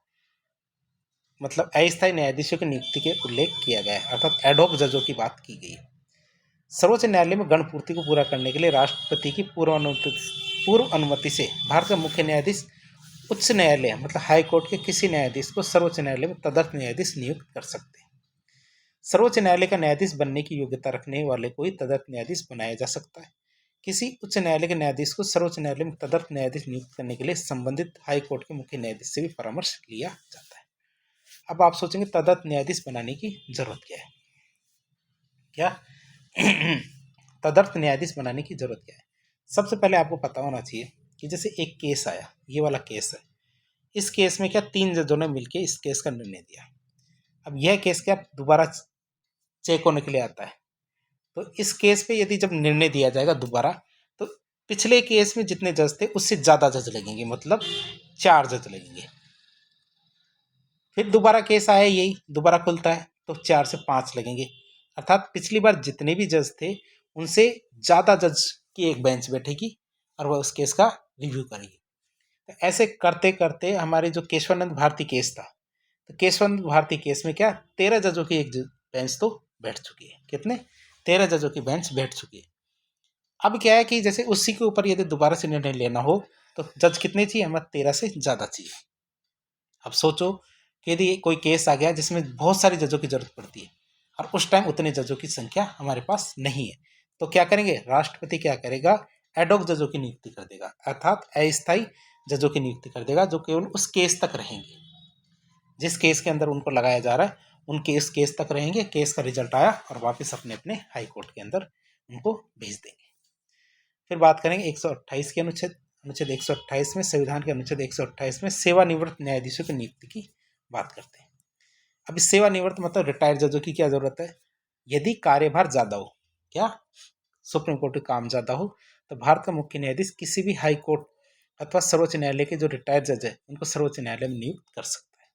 Speaker 1: मतलब अस्थायी न्यायाधीशों की नियुक्ति के उल्लेख किया गया है, अर्थात एडहॉक जजों की बात की गई है। सर्वोच्च न्यायालय में गणपूर्ति को पूरा करने के लिए राष्ट्रपति की पूर्व अनुमति से भारत का मुख्य न्यायाधीश उच्च न्यायालय मतलब हाई कोर्ट के किसी न्यायाधीश को सर्वोच्च न्यायालय में तदर्थ न्यायाधीश नियुक्त कर सकते हैं। सर्वोच्च न्यायालय का न्यायाधीश बनने की योग्यता रखने वाले को ही तदर्थ न्यायाधीश बनाया जा सकता है। किसी उच्च न्यायालय के न्यायाधीश को सर्वोच्च न्यायालय में तदर्थ न्यायाधीश नियुक्त करने के लिए संबंधित हाई कोर्ट के मुख्य न्यायाधीश से भी परामर्श लिया जाता है। अब आप सोचेंगे तदर्थ न्यायाधीश बनाने की जरूरत क्या है, क्या तदर्थ न्यायाधीश बनाने की जरूरत क्या है। सबसे पहले आपको पता होना चाहिए कि जैसे एक केस आया, ये वाला केस है, इस केस में क्या 3 जजों ने मिलकर इस केस का निर्णय दिया। अब यह केस क्या दोबारा चेक होने के लिए आता है, तो इस केस पे यदि जब निर्णय दिया जाएगा दोबारा, तो पिछले केस में जितने जज थे उससे ज़्यादा जज लगेंगे, मतलब 4 जज लगेंगे। फिर दोबारा केस आया, यही दोबारा खुलता है तो 4 से 5 लगेंगे, अर्थात पिछली बार जितने भी जज थे उनसे ज़्यादा जज की एक बेंच बैठेगी और वह उस केस का रिव्यू करेगी। तो ऐसे करते करते हमारे जो केशवानंद भारती केस था, तो केशवानंद भारती केस में क्या 13 जजों की एक बेंच तो बैठ चुकी है। कितने? 13 जजों की बेंच बैठ चुकी है। अब क्या है कि जैसे उसी के ऊपर यदि दोबारा से निर्णय लेना हो तो जज कितने चाहिए, हमें 13 से ज़्यादा चाहिए। अब सोचो कि यदि कोई केस आ गया जिसमें बहुत सारे जजों की जरूरत पड़ती है और उस टाइम उतने जजों की संख्या हमारे पास नहीं है, तो क्या करेंगे, राष्ट्रपति क्या करेगा, एडहॉक जजों की नियुक्ति कर देगा, अर्थात अस्थायी जजों की नियुक्ति कर देगा जो केवल उस केस तक रहेंगे, जिस केस के अंदर उनको लगाया जा रहा है उनके इस केस तक रहेंगे। केस का रिजल्ट आया और वापस अपने अपने हाई कोर्ट के अंदर उनको भेज देंगे। फिर बात करेंगे 128 के अनुच्छेद 128 में, संविधान के अनुच्छेद 128 में सेवानिवृत्त न्यायाधीशों की नियुक्ति की बात करते हैं। अब इस सेवानिवृत्त मतलब रिटायर्ड जजों की क्या जरूरत है, यदि कार्यभार ज्यादा हो, क्या सुप्रीम कोर्ट का काम ज्यादा हो, तो भारत का मुख्य न्यायाधीश किसी भी हाई कोर्ट अथवा सर्वोच्च न्यायालय के जो रिटायर्ड जज है उनको सर्वोच्च न्यायालय में नियुक्त कर सकता है।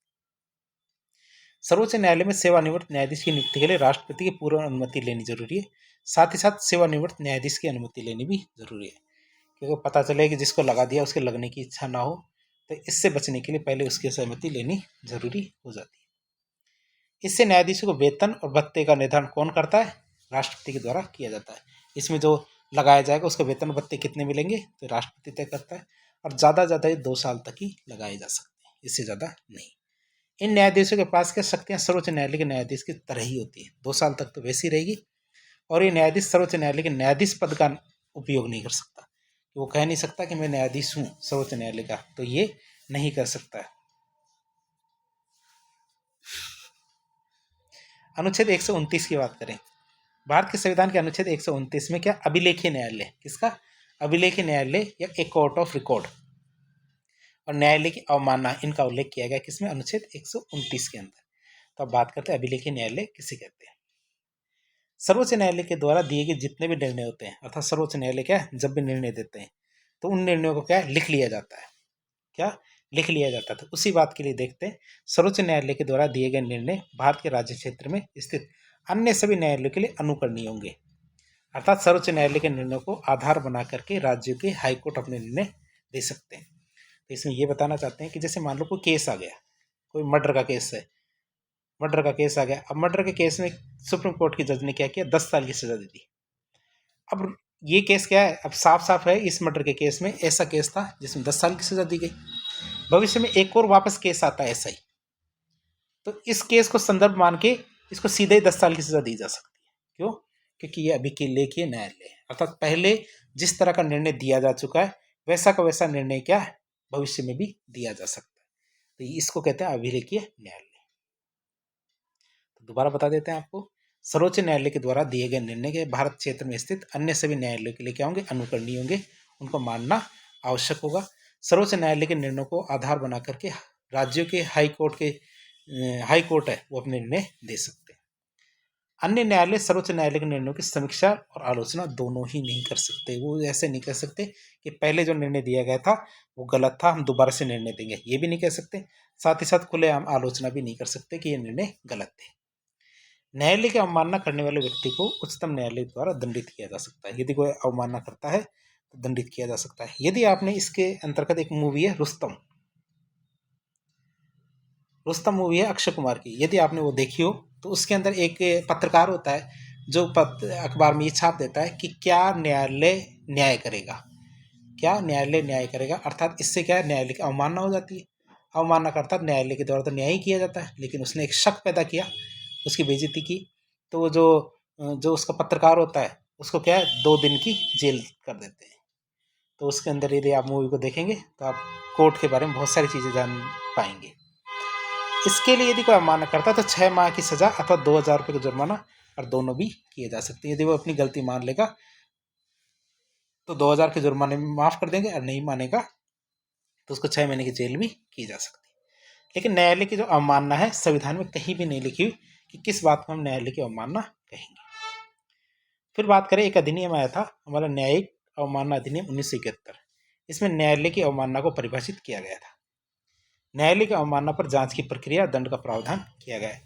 Speaker 1: सर्वोच्च न्यायालय में सेवानिवृत्त न्यायाधीश की नियुक्ति के लिए राष्ट्रपति की पूर्व अनुमति लेनी जरूरी है, साथ ही साथ सेवानिवृत्त न्यायाधीश की अनुमति लेनी भी जरूरी है, क्योंकि पता चले कि जिसको लगा दिया उसके लगने की इच्छा ना हो, तो इससे बचने के लिए पहले उसकी सहमति लेनी जरूरी हो जाती है। इससे न्यायाधीशों को वेतन और भत्ते का निर्धारण कौन करता है, राष्ट्रपति के द्वारा किया जाता है। इसमें जो लगाया जाएगा उसको वेतन भत्ते कितने मिलेंगे तो राष्ट्रपति तय करता है, और ज़्यादा ज़्यादा 2 साल तक ही लगाए जा सकते हैं, इससे ज़्यादा नहीं। इन न्यायाधीशों के पास क्या शक्तियाँ सर्वोच्च न्यायालय के न्यायाधीश की तरह ही होती है, 2 साल तक तो वैसी रहेगी। और ये न्यायाधीश सर्वोच्च न्यायालय के न्यायाधीश पद का उपयोग नहीं कर सकता, वो कह नहीं सकता कि मैं न्यायाधीश हूँ सर्वोच्च न्यायालय का, तो ये नहीं कर सकता है। अनुच्छेद 129 की बात करें, भारत के संविधान के अनुच्छेद 129 में क्या अभिलेखीय न्यायालय, किसका अभिलेखीय न्यायालय या एक कोर्ट ऑफ रिकॉर्ड और न्यायालय की अवमानना, इनका उल्लेख किया गया किसमें, अनुच्छेद 129 के अंदर। तो अब बात करते हैं अभिलेखीय न्यायालय किसे कहते हैं। सर्वोच्च न्यायालय के द्वारा दिए गए जितने भी निर्णय होते हैं, अर्थात सर्वोच्च न्यायालय क्या जब भी निर्णय देते हैं तो उन निर्णयों को क्या लिख लिया जाता है, क्या लिख लिया जाता था। उसी बात के लिए देखते हैं, सर्वोच्च न्यायालय के द्वारा दिए गए निर्णय भारत के राज्य क्षेत्र में स्थित अन्य सभी न्यायालयों के लिए अनुकरणीय होंगे, अर्थात सर्वोच्च न्यायालय के निर्णयों को आधार बना करके राज्यों के हाईकोर्ट अपने निर्णय दे सकते हैं। तो इसमें यह बताना चाहते हैं कि जैसे मान लो कोई केस आ गया, कोई मर्डर का केस है, मर्डर का केस आ गया, अब मर्डर के केस में सुप्रीम कोर्ट की जज ने क्या किया, 10 साल की सजा दे दी। अब ये केस क्या है, अब साफ साफ है इस मर्डर के केस में ऐसा केस था जिसमें 10 साल की सजा दी गई, भविष्य में एक और वापस केस आता है ऐसा ही, तो इस केस को संदर्भ मान के इसको सीधे ही 10 साल की सजा दी जा सकती है। क्यों? क्योंकि ये अभी के लेखीय न्यायालय है, अर्थात पहले जिस तरह का निर्णय दिया जा चुका है वैसा का वैसा निर्णय क्या है भविष्य में भी दिया जा सकता है, तो इसको कहते हैं अभिलेखीय न्यायालय। दोबारा बता देते हैं आपको। सर्वोच्च न्यायालय के द्वारा दिए गए निर्णय के भारत क्षेत्र में स्थित अन्य सभी न्यायालयों के लिए क्या होंगे, अनुकरणीय होंगे, उनको मानना आवश्यक होगा। सर्वोच्च न्यायालय के निर्णयों को आधार बना करके राज्यों के हाई कोर्ट है वो अपने निर्णय दे सकते हैं। अन्य न्यायालय सर्वोच्च न्यायालय के निर्णयों की समीक्षा और आलोचना दोनों ही नहीं कर सकते। वो ऐसे नहीं कह सकते कि पहले जो निर्णय दिया गया था वो गलत था, हम दोबारा से निर्णय देंगे, ये भी नहीं कह सकते। साथ ही साथ खुलेआम आलोचना भी नहीं कर सकते कि ये निर्णय गलत थे। न्यायालय की अवमानना करने वाले व्यक्ति को उच्चतम न्यायालय द्वारा दंडित किया जा सकता है। यदि कोई अवमानना करता है तो दंडित किया जा सकता है। यदि आपने इसके अंतर्गत एक मूवी है रुस्तम मूवी है अक्षय कुमार की, यदि आपने वो देखी हो तो उसके अंदर एक पत्रकार होता है जो अखबार में ये छाप देता है कि क्या न्यायालय न्याय करेगा, अर्थात इससे क्या है, न्यायालय की अवमानना हो जाती है। अवमानना का अर्थात न्यायालय के द्वारा तो न्याय ही किया जाता है, लेकिन उसने एक शक पैदा किया, उसकी बेइज्जती की, तो वो जो उसका पत्रकार होता है उसको क्या है 2 दिन की जेल कर देते हैं। तो उसके अंदर यदि आप मूवी को देखेंगे तो आप कोर्ट के बारे में बहुत सारी चीज़ें जान पाएंगे। इसके लिए यदि कोई अवमानना करता है तो 6 माह की सजा अथवा 2,000 रुपये का जुर्माना, और दोनों भी किए जा सकते हैं। यदि वो अपनी गलती मान लेगा तो 2,000 के जुर्माने में माफ़ कर देंगे, और नहीं मानेगा तो उसको 6 महीने की जेल भी की जा सकती है। लेकिन न्यायालय की जो अवमानना है संविधान में कहीं भी नहीं लिखी हुई कि किस बात को हम न्यायालय की अवमानना कहेंगे। फिर बात करें, एक अधिनियम आया था हमारा न्यायिक अवमानना अधिनियम 1971। इसमें न्यायालय की अवमानना को परिभाषित किया गया था। न्यायालय की अवमानना पर जांच की प्रक्रिया, दंड का प्रावधान किया गया है।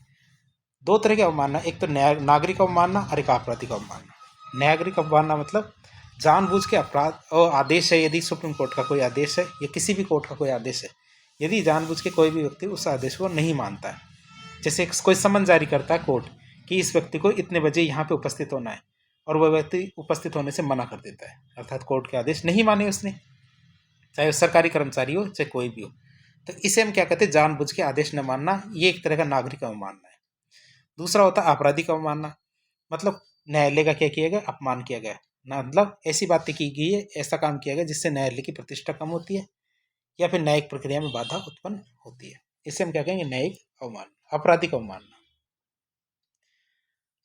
Speaker 1: 2 तरह की अवमानना, एक तो नागरिक अवमानना और एक आपराधिक अवमानना। नागरिक अवमानना मतलब जानबूझ के अपराध और आदेश है, यदि सुप्रीम कोर्ट का कोई आदेश है या किसी भी कोर्ट का कोई आदेश है, यदि जानबूझ के कोई भी व्यक्ति उस आदेश को नहीं मानता है, जैसे कोई समन जारी करता है कोर्ट कि इस व्यक्ति को इतने बजे यहाँ पे उपस्थित होना है, और वह व्यक्ति उपस्थित होने से मना कर देता है, अर्थात कोर्ट के आदेश नहीं माने उसने, चाहे वो सरकारी कर्मचारी हो चाहे कोई भी हो, तो इसे हम क्या कहते हैं, जानबूझ के आदेश न मानना। ये एक तरह का नागरिक अवमानना है। दूसरा होता है आपराधिक अवमानना, मतलब न्यायालय का क्या किया गया, अपमान किया गया, मतलब ऐसी बातें की गई है, ऐसा काम किया गया जिससे न्यायालय की प्रतिष्ठा कम होती है या फिर न्यायिक प्रक्रिया में बाधा उत्पन्न होती है। इसे हम क्या कहेंगे, न्यायिक अवमानना, आपराधिक अवमानना।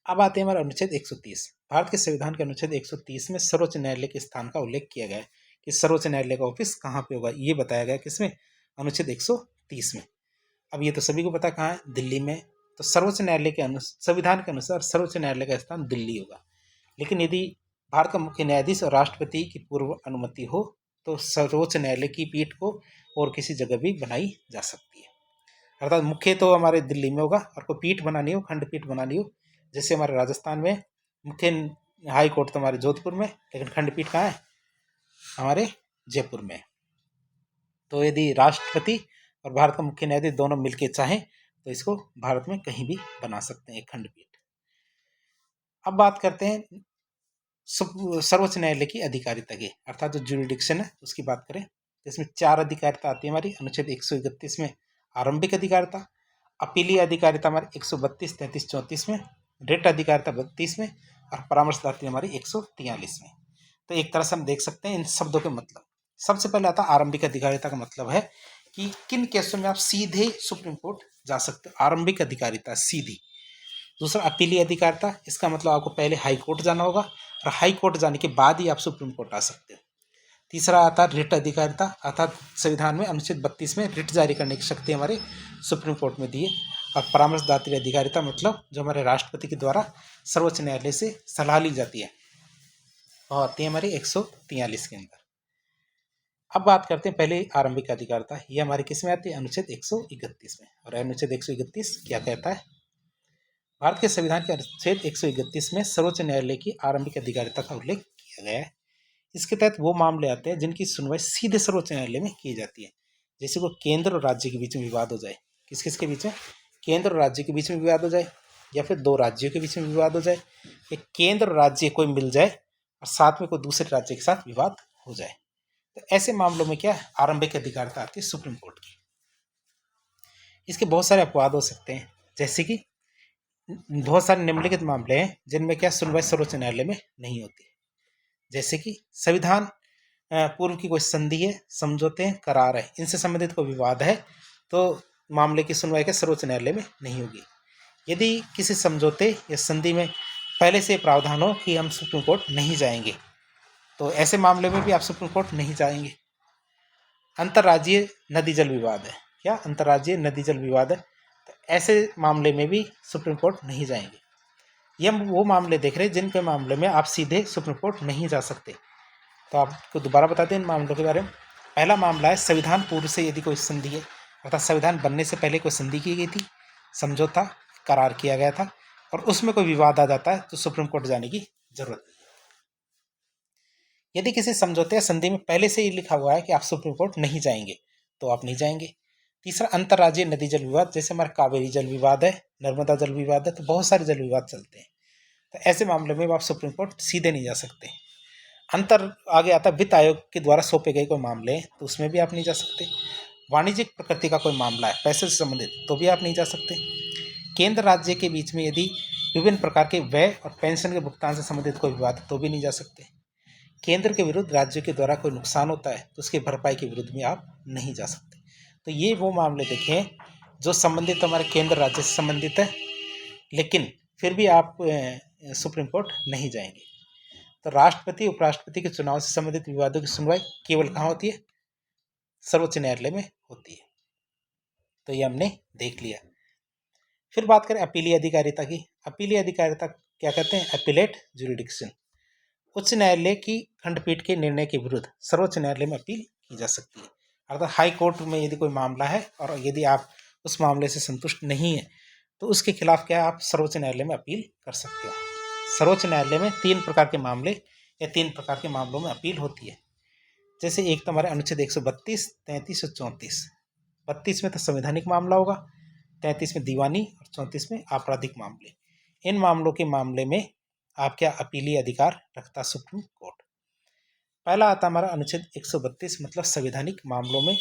Speaker 1: अब आते हैं हमारे अनुच्छेद 130। भारत के संविधान के अनुच्छेद 130 में सर्वोच्च न्यायालय के स्थान का उल्लेख किया गया है कि सर्वोच्च न्यायालय का ऑफिस कहाँ पे होगा, ये बताया गया किसमें, अनुच्छेद 130 में। अब ये तो सभी को पता कहाँ है, दिल्ली में। तो सर्वोच्च न्यायालय के संविधान के अनुसार सर्वोच्च न्यायालय का स्थान दिल्ली होगा। लेकिन यदि भारत का मुख्य न्यायाधीश और राष्ट्रपति की पूर्व अनुमति हो तो सर्वोच्च न्यायालय की पीठ को और किसी जगह भी बनाई जा सकती है। अर्थात मुख्य तो हमारे दिल्ली में होगा, और कोई पीठ बनानी हो, खंडपीठ बनानी हो, जैसे हमारे राजस्थान में मुख्य हाई कोर्ट तो हमारे जोधपुर में, लेकिन खंडपीठ कहाँ है, हमारे जयपुर में। तो यदि राष्ट्रपति और भारत का मुख्य न्यायाधीश दोनों मिलकर चाहें तो इसको भारत में कहीं भी बना सकते हैं, एक खंडपीठ। अब बात करते हैं सर्वोच्च न्यायालय की अधिकारिता की, अर्थात जो ज्यूरिडिक्शन है उसकी बात करें तो इसमें 4 अधिकारिता आती है हमारी। अनुच्छेद 131 में आरंभिक अधिकारिता, अपीलीय अधिकारिता हमारी 132, 33, 34 में, रिट अधिकारिता 32 में, और परामर्शदात्री हमारी 143 में। तो एक तरह से हम देख सकते हैं इन शब्दों के मतलब। सबसे पहले आता आरंभिक अधिकारिता का मतलब है कि किन केसों में आप सीधे सुप्रीम कोर्ट जा सकते हो, आरंभिक अधिकारिता सीधी। दूसरा अपीलीय अधिकारिता, इसका मतलब आपको पहले हाई कोर्ट जाना होगा, और हाई कोर्ट जाने के बाद ही आप सुप्रीम कोर्ट आ सकते हो। तीसरा आता है रिट अधिकारिता, अर्थात संविधान में अनुच्छेद 32 में रिट जारी करने की शक्ति हमारे सुप्रीम कोर्ट में दी है। और परामर्शदात्री अधिकारिता मतलब जो हमारे राष्ट्रपति के द्वारा सर्वोच्च न्यायालय से सलाह ली जाती है, और आती है हमारी 143 के अंदर। अब बात करते हैं पहले आरंभिक अधिकारिता, ये हमारी किस में आती है, अनुच्छेद 131 में। और अनुच्छेद 131 क्या कहता है, भारत के संविधान के अनुच्छेद 131 में सर्वोच्च न्यायालय की आरंभिक अधिकारिता का उल्लेख किया गया है। इसके तहत वो मामले आते हैं जिनकी सुनवाई सीधे सर्वोच्च न्यायालय में की जाती है। जैसे को केंद्र और राज्य के बीच में विवाद हो जाए, किस किस के बीच में, केंद्र और राज्य के बीच में विवाद हो जाए, या फिर 2 राज्यों के बीच में विवाद हो जाए, या केंद्र और राज्य कोई मिल जाए और साथ में कोई दूसरे राज्य के साथ विवाद हो जाए, तो ऐसे मामलों में क्या है, आरंभिक अधिकारिता आती है सुप्रीम कोर्ट की। इसके बहुत सारे अपवाद हो सकते हैं, जैसे कि बहुत सारे निम्नलिखित मामले हैं जिनमें क्या सुनवाई सर्वोच्च न्यायालय में नहीं होती, जैसे कि संविधान पूर्व की कोई संधि है, समझौते हैं, करार है, इनसे संबंधित कोई विवाद है तो मामले की सुनवाई के सर्वोच्च न्यायालय में नहीं होगी। यदि किसी समझौते या संधि में पहले से प्रावधान हो कि हम सुप्रीम कोर्ट नहीं जाएंगे, तो ऐसे मामले में भी आप सुप्रीम कोर्ट नहीं जाएंगे। अंतर्राज्यीय नदी जल विवाद है, क्या अंतर्राज्यीय नदी जल विवाद है, तो ऐसे मामले में भी सुप्रीम कोर्ट नहीं जाएंगे। ये हम वो मामले देख रहे हैं जिनके मामले में आप सीधे सुप्रीम कोर्ट नहीं जा सकते। तो आपको दोबारा बता दें इन मामलों के बारे में। पहला मामला है संविधान पूर्व से यदि कोई संधि है, अर्थात संविधान बनने से पहले कोई संधि की गई थी, समझौता करार किया गया था और उसमें कोई विवाद आ जाता है तो सुप्रीम कोर्ट जाने की जरूरत नहीं। यदि किसी समझौते या संधि में पहले से ही लिखा हुआ है कि आप सुप्रीम कोर्ट नहीं जाएंगे तो आप नहीं जाएंगे। तीसरा अंतर्राज्यीय नदी जल विवाद, जैसे हमारे कावेरी जल विवाद है, नर्मदा जल विवाद है, तो बहुत सारे जल विवाद चलते हैं, तो ऐसे मामले में आप सुप्रीम कोर्ट सीधे नहीं जा सकते। आगे आता वित्त आयोग के द्वारा सौंपे गए कोई मामले हैं तो उसमें भी आप नहीं जा सकते। वाणिज्यिक प्रकृति का कोई मामला है पैसे से संबंधित तो भी आप नहीं जा सकते। केंद्र राज्य के बीच में यदि विभिन्न प्रकार के व्यय और पेंशन के भुगतान से संबंधित कोई विवाद है तो भी नहीं जा सकते। केंद्र के विरुद्ध राज्य के द्वारा कोई नुकसान होता है तो उसकी भरपाई के विरुद्ध में आप नहीं जा सकते। तो ये वो मामले देखें जो संबंधित हमारे केंद्र राज्य से संबंधित है, लेकिन फिर भी आप सुप्रीम कोर्ट नहीं जाएंगे। तो राष्ट्रपति उपराष्ट्रपति के चुनाव से संबंधित विवादों की सुनवाई केवल कहाँ होती है? सर्वोच्च न्यायालय में होती है। तो ये हमने देख लिया। फिर बात करें अपीलीय अधिकारिता की। अपीलीय अधिकारिता क्या कहते हैं? Appellate jurisdiction. उच्च न्यायालय की खंडपीठ के निर्णय के विरुद्ध सर्वोच्च न्यायालय में अपील की जा सकती है। अर्थात हाई कोर्ट में यदि कोई मामला है और यदि आप उस मामले से संतुष्ट नहीं है तो उसके खिलाफ क्या आप सर्वोच्च न्यायालय में अपील कर सकते हो। सर्वोच्च न्यायालय में 3 प्रकार के मामले या 3 प्रकार के मामलों में अपील होती है। जैसे एक तो हमारे अनुच्छेद 132, 33 और 34। 32 में तो संवैधानिक मामला होगा, 33 में दीवानी और 34 में आपराधिक मामले। इन मामलों के मामले में आप क्या अपीलीय अधिकार रखता सुप्रीम कोर्ट। पहला आता हमारा अनुच्छेद 132, मतलब संवैधानिक मामलों में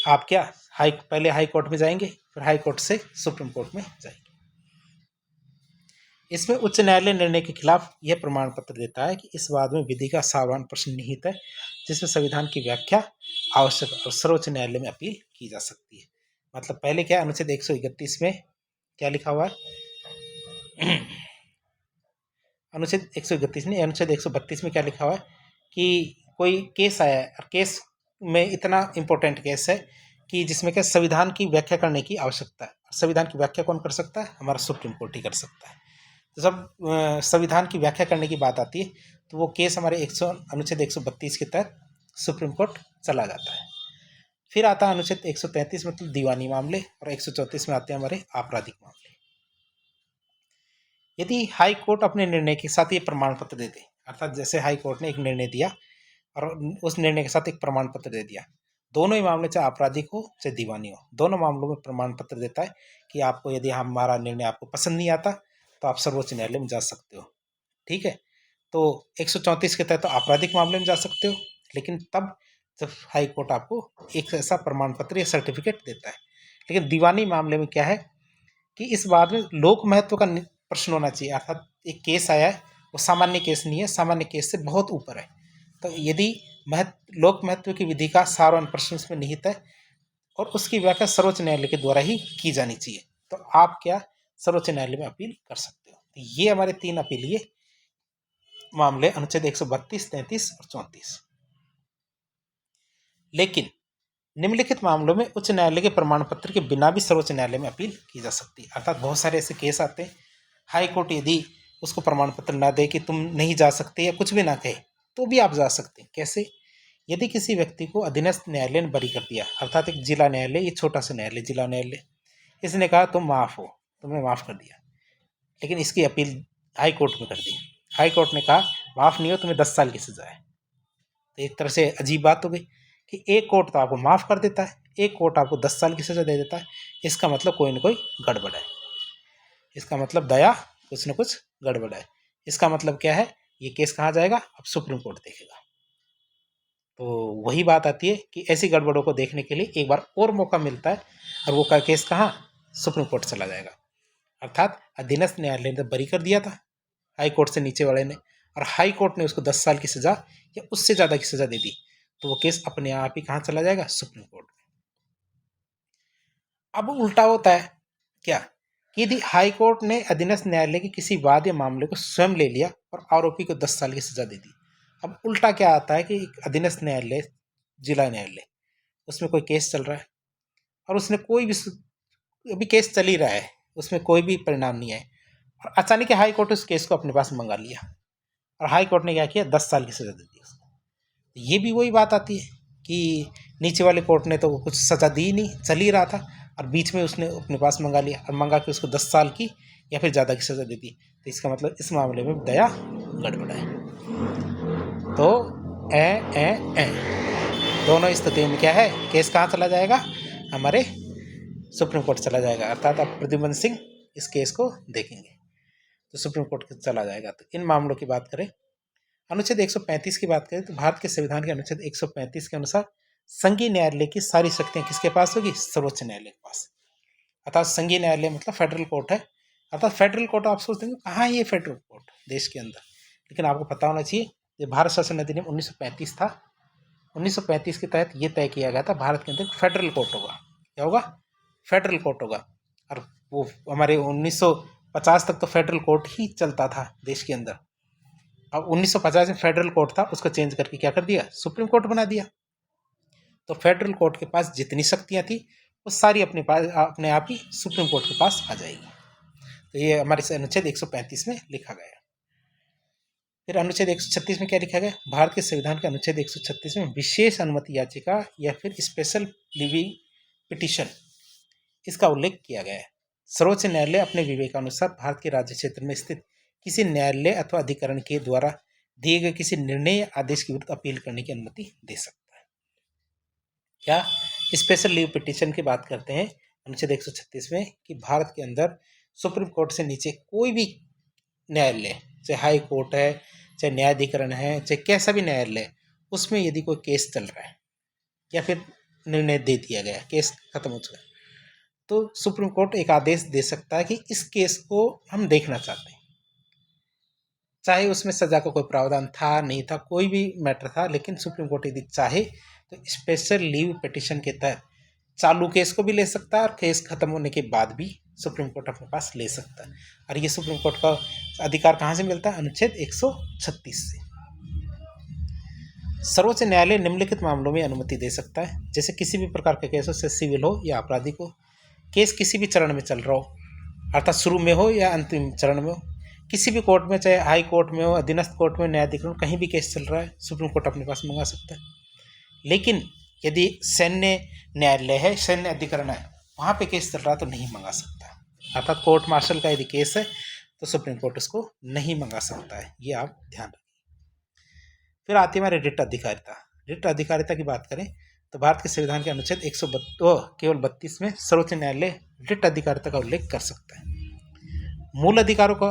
Speaker 1: आप क्या पहले हाई कोर्ट में जाएंगे, फिर हाई कोर्ट से सुप्रीम कोर्ट में जाएंगे। इसमें उच्च न्यायालय निर्णय के खिलाफ यह प्रमाण पत्र देता है कि इस वाद में विधि का सावधान प्रश्न निहित है जिसमें संविधान की व्याख्या आवश्यक और सर्वोच्च न्यायालय में अपील की जा सकती है। मतलब पहले क्या अनुच्छेद 131 में क्या लिखा हुआ है? अनुच्छेद 131 नहीं, अनुच्छेद 132 में क्या लिखा हुआ है कि कोई केस आया है और केस में इतना इम्पोर्टेंट केस है कि जिसमें क्या संविधान की व्याख्या करने की आवश्यकता है। संविधान की व्याख्या कौन कर सकता है? हमारा सुप्रीम कोर्ट ही कर सकता है। तो जब संविधान की व्याख्या करने की बात आती है तो वो केस हमारे अनुच्छेद 132 के तहत सुप्रीम कोर्ट चला जाता है। फिर आता है अनुच्छेद 133, मतलब दीवानी मामले, और 134 में आते हैं हमारे आपराधिक मामले। यदि हाई कोर्ट अपने निर्णय के साथ ये प्रमाण पत्र दे दे, अर्थात जैसे हाई कोर्ट ने एक निर्णय दिया और उस निर्णय के साथ एक प्रमाण पत्र दे दिया, दोनों ही मामले चाहे आपराधिक हो चाहे दीवानी हो, दोनों मामलों में प्रमाण पत्र देता है कि आपको यदि हमारा निर्णय आपको पसंद नहीं आता तो आप सर्वोच्च न्यायालय में जा सकते हो। ठीक है, तो 134 के तहत तो आपराधिक मामले में जा सकते हो, लेकिन तब जब हाई कोर्ट आपको एक ऐसा प्रमाण पत्र या सर्टिफिकेट देता है। लेकिन दीवानी मामले में क्या है कि इस बात में लोक महत्व का प्रश्न होना चाहिए, अर्थात एक केस आया है वो सामान्य केस नहीं है, सामान्य केस से बहुत ऊपर है। तो यदि लोक महत्व की विधि का सारवान प्रश्न इसमें निहित है और उसकी व्याख्या सर्वोच्च न्यायालय के द्वारा ही की जानी चाहिए, तो आप क्या सर्वोच्च न्यायालय में अपील कर सकते हो। तो ये हमारे 3 अपीलीय मामले अनुच्छेद 132, 33 और 34। लेकिन निम्नलिखित मामलों में उच्च न्यायालय के प्रमाण पत्र के बिना भी सर्वोच्च न्यायालय में अपील की जा सकती है। अर्थात बहुत सारे ऐसे केस आते हैं, हाई कोर्ट यदि उसको प्रमाण पत्र ना दे कि तुम नहीं जा सकते या कुछ भी ना कहे तो भी आप जा सकते हैं। कैसे? यदि किसी व्यक्ति को अधीनस्थ न्यायालय ने बरी कर दिया, अर्थात एक जिला न्यायालय, ये छोटा सा न्यायालय जिला न्यायालय, इसने कहा तुम माफ हो, तुम्हें माफ कर दिया, लेकिन इसकी अपील हाई कोर्ट में कर दी। हाई कोर्ट ने कहा माफ नहीं हो, तुम्हें 10 साल की सजा है। तो एक तरह से अजीब बात हो गई कि एक कोर्ट तो आपको माफ कर देता है, एक कोर्ट आपको 10 साल की सजा दे देता है। इसका मतलब कोई ना कोई गड़बड़ है, इसका मतलब दया कुछ न कुछ गड़बड़ है। इसका मतलब क्या है? ये केस कहाँ जाएगा? अब सुप्रीम कोर्ट देखेगा। तो वही बात आती है कि ऐसी गड़बड़ों को देखने के लिए एक बार और मौका मिलता है और वो का केस कहाँ? सुप्रीम कोर्ट चला जाएगा। अर्थात अधीनस्थ न्यायालय ने बरी कर दिया था हाई कोर्ट से नीचे वाले ने, और हाई कोर्ट ने उसको 10 साल की सजा या उससे ज़्यादा की सजा दे दी, तो वो केस अपने आप ही कहाँ चला जाएगा? सुप्रीम कोर्ट में। अब उल्टा होता है क्या कि यदि हाई कोर्ट ने अधीनस्थ न्यायालय के किसी वाद या मामले को स्वयं ले लिया और आरोपी को 10 साल की सजा दे दी। अब उल्टा क्या आता है कि एक अधीनस्थ न्यायालय, जिला न्यायालय, उसमें कोई केस चल रहा है और उसने कोई भी, अभी केस चल ही रहा है, उसमें कोई भी परिणाम नहीं है, और अचानक हाई कोर्ट उस केस को अपने पास मंगा लिया और हाई कोर्ट ने क्या किया, 10 साल की सजा दे दी उसको। ये भी वही बात आती है कि नीचे वाले कोर्ट ने तो कुछ सजा दी नहीं, चल ही रहा था, और बीच में उसने अपने पास मंगा लिया और मंगा के उसको 10 साल की या फिर ज़्यादा की सजा दे दी। तो इसका मतलब इस मामले में दया गड़बड़ है। तो ए दोनों स्थिति में क्या है, केस कहाँ चला जाएगा, हमारे सुप्रीम कोर्ट चला जाएगा, अर्थात अब प्रद्युम्न सिंह इस केस को देखेंगे तो सुप्रीम कोर्ट चला जाएगा। तो इन मामलों की बात करें, अनुच्छेद 135 की बात करें तो भारत के संविधान के अनुच्छेद 135 के अनुसार संघीय न्यायालय की सारी शक्तियां किसके पास होगी, सर्वोच्च न्यायालय के पास। अर्थात संघीय न्यायालय मतलब फेडरल कोर्ट है। अर्थात फेडरल कोर्ट आप सोचते हैं कहाँ है ये फेडरल कोर्ट देश के अंदर, लेकिन आपको पता होना चाहिए ये भारत शासन अधिनियम 1935 था। 1935 के तहत ये तय किया गया था भारत के अंदर फेडरल कोर्ट होगा। क्या होगा, फेडरल कोर्ट होगा। और वो हमारे 1950 तक तो फेडरल कोर्ट ही चलता था देश के अंदर। अब 1950 में फेडरल कोर्ट था, उसको चेंज करके क्या कर दिया, सुप्रीम कोर्ट बना दिया। तो फेडरल कोर्ट के पास जितनी शक्तियां थी वो सारी अपने आप ही सुप्रीम कोर्ट के पास आ जाएगी। तो ये हमारे अनुच्छेद 135 में लिखा गया। फिर अनुच्छेद 136 में क्या लिखा गया, भारत के संविधान के अनुच्छेद 136 में विशेष अनुमति याचिका या फिर स्पेशल लिविंग पिटीशन, इसका उल्लेख किया गया है। सर्वोच्च न्यायालय अपने विवेकानुसार भारत के राज्य क्षेत्र में स्थित किसी न्यायालय अथवा अधिकरण के द्वारा दिए गए किसी निर्णय या आदेश के विरुद्ध अपील करने की अनुमति दे सकता है। क्या स्पेशल लीव पिटीशन की बात करते हैं अनुच्छेद 136 में कि भारत के अंदर सुप्रीम कोर्ट से नीचे कोई भी न्यायालय, चाहे हाई कोर्ट है, चाहे न्यायाधिकरण है, चाहे कैसा भी न्यायालय, उसमें यदि कोई केस चल रहा है या फिर निर्णय दे दिया गया, केस खत्म हो चुका है, तो सुप्रीम कोर्ट एक आदेश दे सकता है कि इस केस को हम देखना चाहते हैं, चाहे उसमें सजा का कोई प्रावधान था नहीं था, कोई भी मैटर था, लेकिन सुप्रीम कोर्ट यदि चाहे तो स्पेशल लीव पिटीशन के तहत चालू केस को भी ले सकता है और केस खत्म होने के बाद भी सुप्रीम कोर्ट अपने पास ले सकता है। और ये सुप्रीम कोर्ट का अधिकार कहाँ से मिलता है, अनुच्छेद 136 से। सर्वोच्च न्यायालय निम्नलिखित मामलों में अनुमति दे सकता है, जैसे किसी भी प्रकार के केस हो, से सिविल हो या आपराधिक हो, केस किसी भी चरण में चल रहा हो, अर्थात शुरू में हो या अंतिम चरण में हो, किसी भी कोर्ट में, चाहे हाई कोर्ट में हो, अधीनस्थ कोर्ट में, न्यायाधिकरण, कहीं भी केस चल रहा है, सुप्रीम कोर्ट अपने पास मंगा सकता है। लेकिन यदि सैन्य न्यायालय है, सैन्य अधिकरण है, वहाँ पे केस चल रहा है तो नहीं मंगा सकता। अर्थात कोर्ट मार्शल का यदि केस है तो सुप्रीम कोर्ट उसको नहीं मंगा सकता है, ये आप ध्यान रखें। फिर आती है हमारी रिट अधिकारिता। रिट अधिकारिता की बात करें तो भारत के संविधान के अनुच्छेद 132 में सर्वोच्च न्यायालय रिट अधिकारिता का उल्लेख कर सकता है। मूल अधिकारों का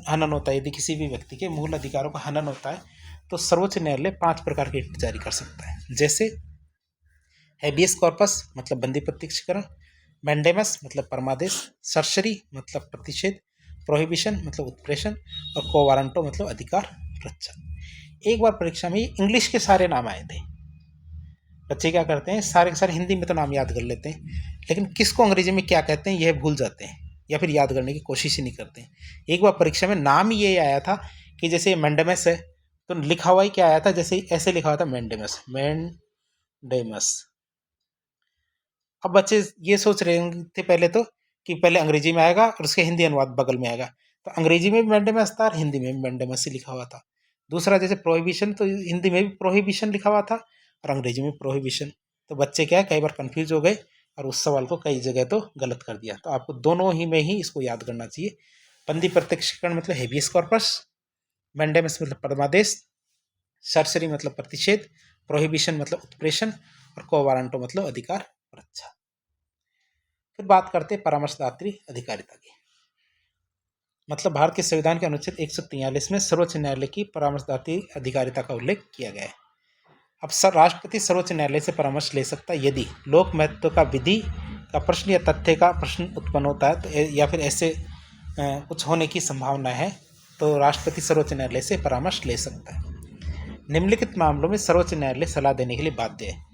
Speaker 1: हनन होता है, यदि किसी भी व्यक्ति के मूल अधिकारों का हनन होता है तो सर्वोच्च न्यायालय 5 प्रकार की रिट जारी कर सकता है, जैसे हैबियस कॉर्पस मतलब बंदी प्रत्यक्षीकरण, मैंडेमस मतलब परमादेश, सर्सरी मतलब प्रतिषेध, प्रोहिबिशन मतलब उत्प्रेषण, और को वारंटो मतलब अधिकार रक्षा। एक बार परीक्षा में इंग्लिश के सारे नाम आए थे। बच्चे क्या करते हैं, सारे के सारे हिंदी में तो नाम याद कर लेते हैं, लेकिन किसको अंग्रेजी में क्या कहते हैं यह भूल जाते हैं या फिर याद करने की कोशिश ही नहीं करते हैं। एक बार परीक्षा में नाम ये आया था कि जैसे मैंडेमस है तो लिखा हुआ ही क्या आया था, जैसे ऐसे लिखा हुआ था मैंडेमस, मैंडेमस। अब बच्चे ये सोच रहे थे पहले तो कि पहले अंग्रेजी में आएगा और उसके हिंदी अनुवाद बगल में आएगा, तो अंग्रेजी में भी मैंडेमस था और हिंदी में भी मैंडेमस ही लिखा हुआ था। दूसरा जैसे प्रोहिबिशन, तो हिंदी में भी प्रोहिबिशन लिखा हुआ था और अंग्रेजी में प्रोहिबिशन। तो बच्चे क्या है, कई बार कंफ्यूज हो गए और उस सवाल को कई जगह तो गलत कर दिया। तो आपको दोनों ही में ही इसको याद करना चाहिए। बंदी प्रत्यक्षीकरण मतलब हेबियस कॉर्पस, मैंडेमस मतलब परमादेश, सर्सरी मतलब प्रतिषेध, प्रोहिबिशन मतलब उत्प्रेषण, और को वारंटो मतलब अधिकार रक्षा। फिर बात करते हैं परामर्शदात्री अधिकारिता की। मतलब भारत के संविधान के अनुच्छेद 143 में सर्वोच्च न्यायालय की परामर्शदात्री अधिकारिता का उल्लेख किया गया है। अब राष्ट्रपति सर्वोच्च न्यायालय से परामर्श ले सकता है यदि लोक महत्व का विधि का प्रश्न या तथ्य का प्रश्न उत्पन्न होता है तो या फिर ऐसे कुछ होने की संभावना है तो राष्ट्रपति सर्वोच्च न्यायालय से परामर्श ले सकता है। निम्नलिखित मामलों में सर्वोच्च न्यायालय सलाह देने के लिए बाध्य है।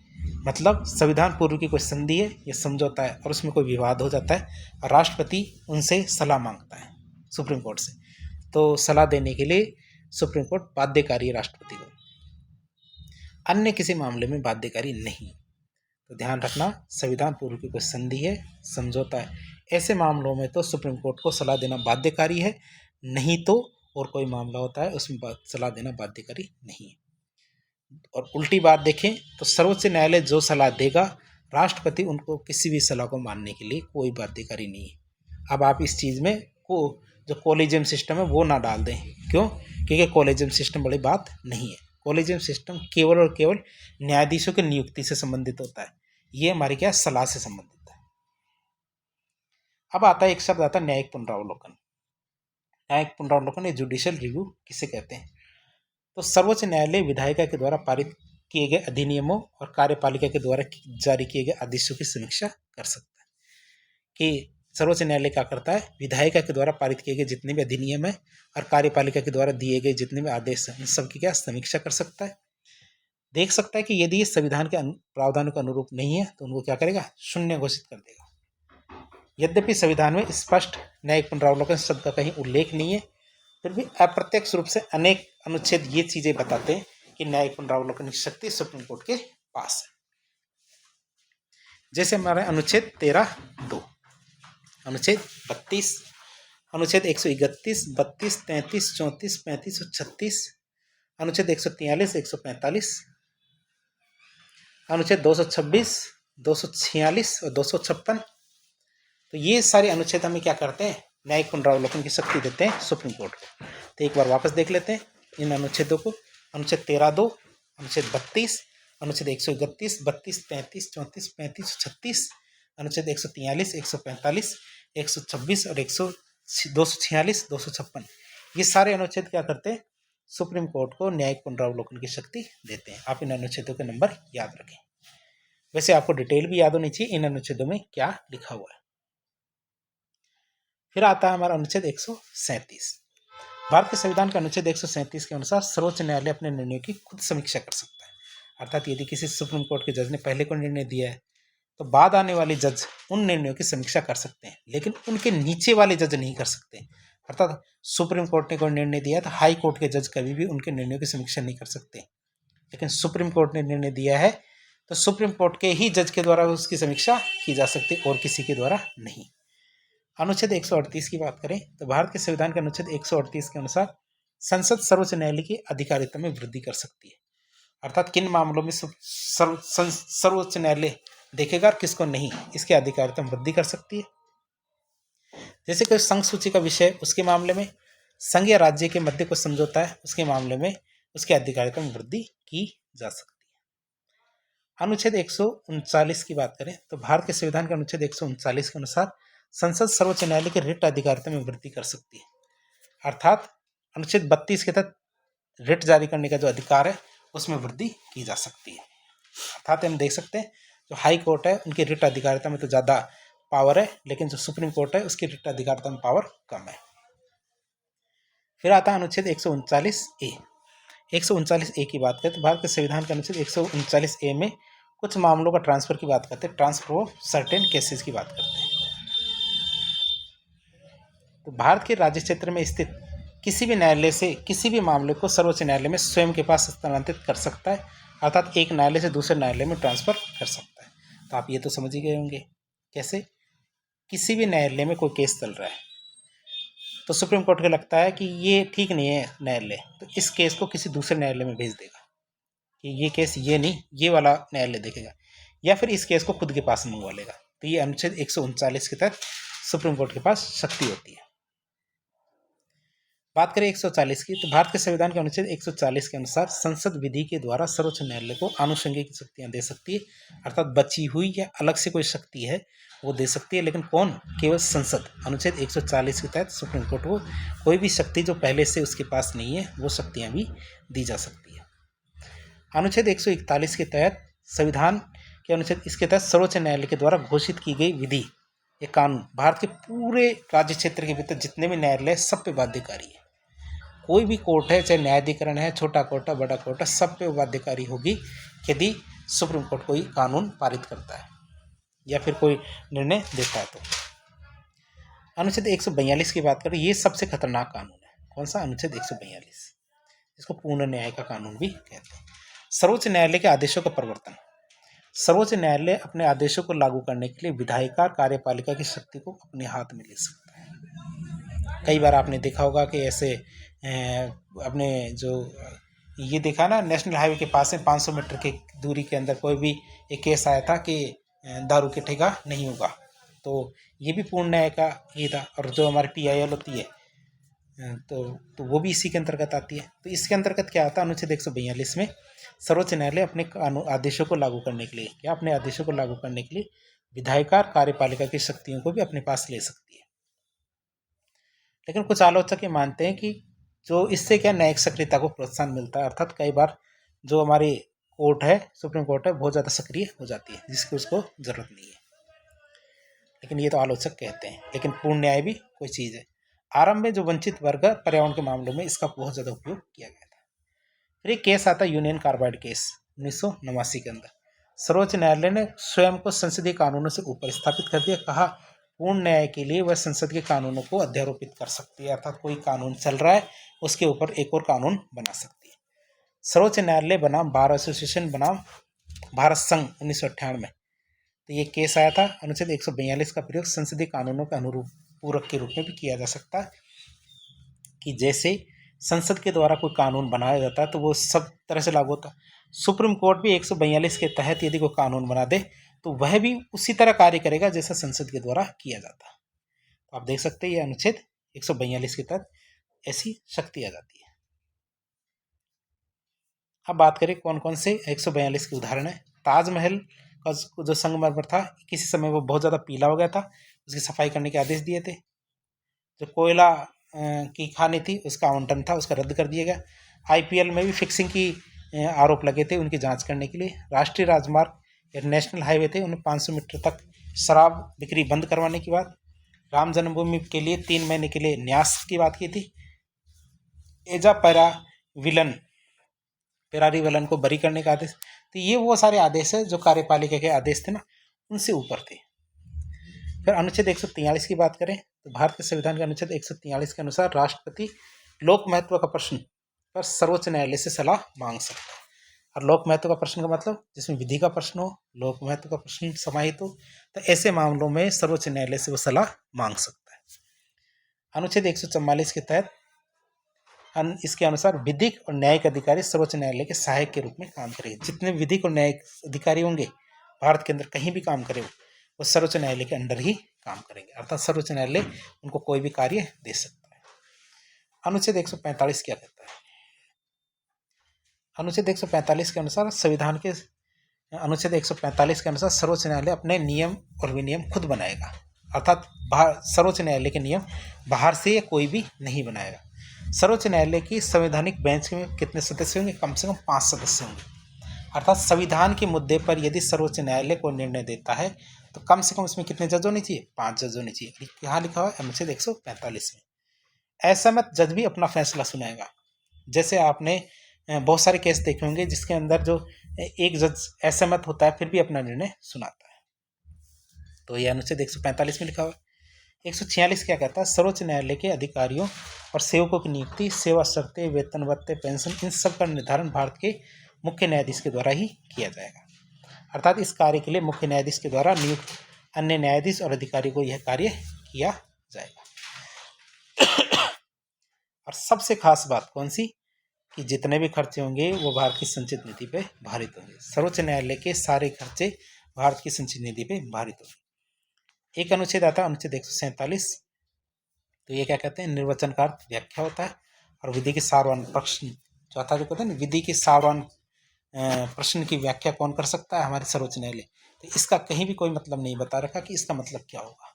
Speaker 1: मतलब संविधान पूर्व की कोई संधि है या समझौता है और उसमें कोई विवाद हो जाता है और राष्ट्रपति उनसे सलाह मांगता है सुप्रीम कोर्ट से, तो सलाह देने के लिए सुप्रीम कोर्ट बाध्यकारी है राष्ट्रपति को, अन्य किसी मामले में बाध्यकारी नहीं। तो ध्यान रखना, संविधान पूर्व की कोई संधि है, समझौता है, ऐसे मामलों में तो सुप्रीम कोर्ट को सलाह देना बाध्यकारी है, नहीं तो और कोई मामला होता है उसमें सलाह देना बाध्यकारी नहीं है। और उल्टी बात देखें तो सर्वोच्च न्यायालय जो सलाह देगा, राष्ट्रपति उनको किसी भी सलाह को मानने के लिए कोई बाध्यकारी नहीं है। अब आप इस चीज़ में को जो कोलेजियम सिस्टम है वो ना डाल दें, क्यों? क्योंकि कोलेजियम सिस्टम बड़ी बात नहीं है। कोलेजियम सिस्टम केवल और केवल न्यायाधीशों की नियुक्ति से संबंधित होता है, ये हमारी क्या सलाह से संबंधित है। अब आता है एक शब्द आता है न्यायिक पुनरावलोकन। न्यायिक पुनरावलोकन या जुडिशियल रिव्यू किसे कहते हैं? तो सर्वोच्च न्यायालय विधायिका के द्वारा पारित किए गए अधिनियमों और कार्यपालिका के द्वारा जारी किए गए आदेशों की समीक्षा कर सकता है। कि सर्वोच्च न्यायालय क्या करता है, विधायिका के द्वारा पारित किए गए जितने भी अधिनियम है और कार्यपालिका के द्वारा दिए गए जितने भी आदेश हैं, इन सब की क्या समीक्षा कर सकता है। देख सकता है कि यदि ये संविधान के प्रावधानों के अनुरूप नहीं है तो उनको क्या करेगा, शून्य घोषित कर देगा। यद्यपि संविधान में स्पष्ट न्यायिक पुनरावलोकन शब्द का कहीं उल्लेख नहीं है, फिर भी अप्रत्यक्ष रूप से अनेक अनुच्छेद ये चीजें बताते हैं कि न्यायिक पुनरावलोकन की शक्ति सुप्रीम कोर्ट के पास है। जैसे हमारे अनुच्छेद 13(2), अनुच्छेद 32, अनुच्छेद 131, 32, 33, 34, 35 और 36, अनुच्छेद 143, 145, अनुच्छेद 226, 246 और 256। तो ये सारे अनुच्छेद हमें क्या करते हैं, न्यायिक पुनरावलोकन की शक्ति देते हैं सुप्रीम कोर्ट को। तो एक बार वापस देख लेते हैं इन अनुच्छेदों को। अनुच्छेद 13(2), अनुच्छेद 32, अनुच्छेद 131, 32, 33, 34, 35, 36, अनुच्छेद 143, 145, 126 और 246, 256, ये सारे अनुच्छेद क्या करते हैं, सुप्रीम कोर्ट को न्यायिक पुनरावलोकन की शक्ति देते हैं। आप इन अनुच्छेदों के नंबर याद रखें। वैसे आपको डिटेल भी याद होनी चाहिए इन अनुच्छेदों में क्या लिखा हुआ है। फिर आता है हमारा अनुच्छेद 137। भारत के संविधान के अनुच्छेद 137 के अनुसार सर्वोच्च न्यायालय अपने निर्णयों की खुद समीक्षा कर सकता है। अर्थात यदि किसी सुप्रीम कोर्ट के जज ने पहले को निर्णय दिया है तो बाद आने वाले जज उन निर्णयों की समीक्षा कर सकते हैं, लेकिन उनके नीचे वाले जज नहीं कर सकते। अर्थात सुप्रीम कोर्ट ने कोई निर्णय दिया है तो हाई कोर्ट के जज कभी भी उनके निर्णयों की समीक्षा नहीं कर सकते, लेकिन सुप्रीम कोर्ट ने निर्णय दिया है तो सुप्रीम कोर्ट के ही जज के द्वारा उसकी समीक्षा की जा सकती है और किसी के द्वारा नहीं। अनुच्छेद 138 की बात करें तो भारत के संविधान के अनुच्छेद 138 के अनुसार संसद सर्वोच्च न्यायालय की अधिकारिता में वृद्धि कर सकती है। अर्थात किन मामलों में सर्वोच्च न्यायालय देखेगा और किसको नहीं, इसकी अधिकारिता में वृद्धि कर सकती है। जैसे कोई संघ सूची का विषय, उसके मामले में संघ या राज्य के मध्य को समझौता है, उसके मामले में उसकी अधिकारिता में वृद्धि की जा सकती है। अनुच्छेद 139 की बात करें तो भारत के संविधान के अनुच्छेद 139 के अनुसार संसद सर्वोच्च न्यायालय की रिट अधिकारिता में वृद्धि कर सकती है। अर्थात अनुच्छेद 32 के तहत रिट जारी करने का जो अधिकार है उसमें वृद्धि की जा सकती है। अर्थात हम देख सकते हैं जो हाई कोर्ट है उनकी रिट अधिकारिता में तो ज़्यादा पावर है, लेकिन जो सुप्रीम कोर्ट है उसकी रिट अधिकारिता में पावर कम है। फिर आता है अनुच्छेद 139A। 139A की बात करें तो भारत के संविधान के अनुच्छेद 139A में कुछ मामलों का ट्रांसफर की बात करते हैं, ट्रांसफर ऑफ सर्टेन केसेस की बात करते हैं। तो भारत के राज्य क्षेत्र में स्थित किसी भी न्यायालय से किसी भी मामले को सर्वोच्च न्यायालय में स्वयं के पास स्थानांतरित कर सकता है, अर्थात एक न्यायालय से दूसरे न्यायालय में ट्रांसफर कर सकता है। तो आप ये तो समझ ही गए होंगे कैसे। किसी भी न्यायालय में कोई केस चल रहा है तो सुप्रीम कोर्ट को लगता है कि ये ठीक नहीं है न्यायालय, तो इस केस को किसी दूसरे न्यायालय में भेज देगा कि ये केस ये नहीं, ये वाला न्यायालय देखेगा, या फिर इस केस को खुद के पास मंगवा लेगा। तो ये अनुच्छेद 139 के तहत सुप्रीम कोर्ट के पास शक्ति होती है। बात करें 140 की तो भारत के संविधान के अनुच्छेद 140 के अनुसार संसद विधि के द्वारा सर्वोच्च न्यायालय को आनुषंगिक शक्तियां दे सकती है, अर्थात बची हुई या अलग से कोई शक्ति है वो दे सकती है, लेकिन कौन, केवल संसद। अनुच्छेद 140 के तहत सुप्रीम कोर्ट को कोई भी शक्ति जो पहले से उसके पास नहीं है वो शक्तियाँ भी दी जा सकती है। अनुच्छेद 141 के तहत संविधान के अनुच्छेद इसके तहत सर्वोच्च न्यायालय के द्वारा घोषित की गई विधि या कानून भारत के पूरे राज्य क्षेत्र के भीतर जितने भी न्यायालय सब पे बाध्यकारी है। कोई भी कोर्ट है, चाहे न्यायाधिकरण है, छोटा कोर्ट है, बड़ा कोर्ट है, सब पे बाध्यकारी होगी यदि सुप्रीम कोर्ट कोई कानून पारित करता है या फिर कोई निर्णय देता है। तो अनुच्छेद 142 की बात करें, ये सबसे खतरनाक कानून है। कौन सा? अनुच्छेद 142, इसको पूर्ण न्याय का कानून भी कहते हैं। सर्वोच्च न्यायालय के आदेशों का प्रवर्तन। सर्वोच्च न्यायालय अपने आदेशों को लागू करने के लिए विधायिका कार्यपालिका की शक्ति को अपने हाथ में ले सकता है। कई बार आपने देखा होगा कि ऐसे अपने जो ये देखा ना, नेशनल हाईवे के पास में 500 मीटर की दूरी के अंदर कोई भी एक केस आया था कि दारू के ठेका नहीं होगा, तो ये भी पूर्ण न्याय का ये था। और जो हमारी PIL होती है तो वो भी इसी के अंतर्गत आती है। तो इसके अंतर्गत क्या आता है? अनुच्छेद 142 में सर्वोच्च न्यायालय अपने कानून आदेशों को लागू करने के लिए अपने आदेशों को लागू करने के लिए विधायिका कार्यपालिका की शक्तियों को भी अपने पास ले सकती है। लेकिन कुछ आलोचक ये मानते हैं कि जो इससे क्या न्यायिक सक्रियता को प्रोत्साहन मिलता है, अर्थात कई बार जो हमारी कोर्ट है, सुप्रीम कोर्ट है, बहुत ज़्यादा सक्रिय हो जाती है जिसकी उसको जरूरत नहीं है। लेकिन ये तो आलोचक कहते हैं। लेकिन पूर्ण न्याय भी कोई चीज़ है। आरंभ में जो वंचित वर्ग पर्यावरण के मामलों में इसका बहुत ज़्यादा उपयोग किया गया था। फिर एक केस आता है यूनियन कार्बाइड केस 1989 के अंदर। सर्वोच्च न्यायालय ने स्वयं को संसदीय कानूनों से ऊपर स्थापित कर दिया। कहा पूर्ण न्याय के लिए वह संसद के कानूनों को अध्यारोपित कर सकती है, अर्थात कोई कानून चल रहा है उसके ऊपर एक और कानून बना सकती है। सर्वोच्च न्यायालय बनाम बार एसोसिएशन बनाम भारत संघ 1998 में। तो ये केस आया था। अनुच्छेद 142 का प्रयोग संसदीय कानूनों के अनुरूप पूरक के रूप में भी किया जा सकता है कि जैसे संसद के द्वारा कोई कानून बनाया जाता है तो वो सब तरह से लागू होता है। सुप्रीम कोर्ट भी 142 के तहत यदि कोई कानून बना दे तो वह भी उसी तरह कार्य करेगा जैसा संसद के द्वारा किया जाता है। तो आप देख सकते हैं ये अनुच्छेद 142 के तहत ऐसी शक्ति आ जाती है। अब बात करें कौन कौन से 142 के उदाहरण है। ताजमहल का जो संगमरमर था, किसी समय वो बहुत ज़्यादा पीला हो गया था, उसकी सफाई करने के आदेश दिए थे। जो कोयला की खानी थी उसका आवंटन था, उसका रद्द कर दिया गया। IPL में भी फिक्सिंग की आरोप लगे थे, उनकी जांच करने के लिए। राष्ट्रीय राजमार्ग या नेशनल हाईवे थे, उन्हें 500 मीटर तक शराब बिक्री बंद करवाने की बात। राम जन्मभूमि के लिए 3 महीने के लिए न्यास की बात की थी। एजा पेरारी विलन को बरी करने का आदेश। तो ये वो सारे आदेश है जो कार्यपालिका के आदेश थे ना, उनसे ऊपर थे। फिर अनुच्छेद 143 की बात करें तो भारत के संविधान के अनुच्छेद 143 के अनुसार राष्ट्रपति लोक महत्व का प्रश्न पर सर्वोच्च न्यायालय से सलाह मांग सकता है। और लोक महत्व का प्रश्न का मतलब जिसमें विधि का प्रश्न हो, लोक महत्व का प्रश्न समाहित हो, तो ऐसे मामलों में सर्वोच्च न्यायालय से वो सलाह मांग सकता है। अनुच्छेद 144 के तहत इसके अनुसार विधिक और न्यायिक अधिकारी सर्वोच्च न्यायालय के सहायक के रूप में काम करेंगे। जितने विधिक और न्यायिक अधिकारी होंगे भारत के अंदर कहीं भी काम करे वो सर्वोच्च न्यायालय के अंडर ही काम करेंगे, अर्थात सर्वोच्च न्यायालय उनको कोई भी कार्य दे सकता है। अनुच्छेद 145 क्या कहता है? अनुच्छेद 145 के अनुसार संविधान के अनुच्छेद 145 के अनुसार सर्वोच्च न्यायालय अपने नियम और विनियम खुद बनाएगा, अर्थात सर्वोच्च न्यायालय के नियम बाहर से कोई भी नहीं बनाएगा। सर्वोच्च न्यायालय की संवैधानिक बेंच में कितने सदस्य होंगे? कम से कम 5 सदस्य होंगे। अर्थात संविधान के मुद्दे पर यदि सर्वोच्च न्यायालय को निर्णय देता है तो कम से कम उसमें कितने जज होने चाहिए? 5 जज होने चाहिए। यहाँ लिखा हुआ है अनुच्छेद 145 में। असहमत जज भी अपना फैसला सुनाएगा। जैसे आपने बहुत सारे केस देखे होंगे जिसके अंदर जो एक जज असहमत होता है फिर भी अपना निर्णय सुनाता है। तो यह अनुच्छेद 145 में लिखा हुआ है। 146 क्या कहता है? सर्वोच्च न्यायालय के अधिकारियों और सेवकों की नियुक्ति, सेवा शर्तें, वेतन भत्ते, पेंशन, इन सब का निर्धारण भारत के मुख्य न्यायाधीश के द्वारा ही किया जाएगा। अर्थात इस कार्य के लिए मुख्य न्यायाधीश के द्वारा नियुक्त अन्य न्यायाधीश और अधिकारी को यह कार्य किया जाएगा। और सबसे खास बात कौन सी? कि जितने भी खर्चे होंगे वो भारत की संचित निधि पे भारित होंगे। सर्वोच्च न्यायालय के सारे खर्चे भारत की संचित निधि पे भारित होंगे। एक अनुच्छेद आता है अनुच्छेद 147। तो ये क्या कहते हैं? निर्वचन का अर्थ व्याख्या होता है और विधि के सारवान प्रश्न चौथा जो कहते हैं ना, विधि के सारवान प्रश्न की व्याख्या कौन कर सकता है? हमारे सर्वोच्च न्यायालय। तो इसका कहीं भी कोई मतलब नहीं बता रखा कि इसका मतलब क्या होगा।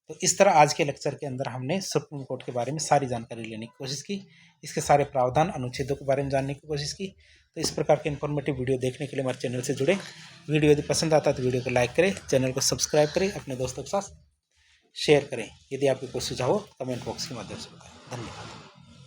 Speaker 1: तो इस तरह आज के लेक्चर के अंदर हमने सुप्रीम कोर्ट के बारे में सारी जानकारी लेने की कोशिश की, इसके सारे प्रावधान अनुच्छेदों के बारे में जानने की कोशिश की। तो इस प्रकार के इन्फॉर्मेटिव वीडियो देखने के लिए हमारे चैनल से जुड़े। वीडियो यदि पसंद आता है तो वीडियो को लाइक करें, चैनल को सब्सक्राइब करें, अपने दोस्तों के साथ शेयर करें। यदि आपके कोई सुझाव हो कमेंट बॉक्स के माध्यम से बताएं। धन्यवाद।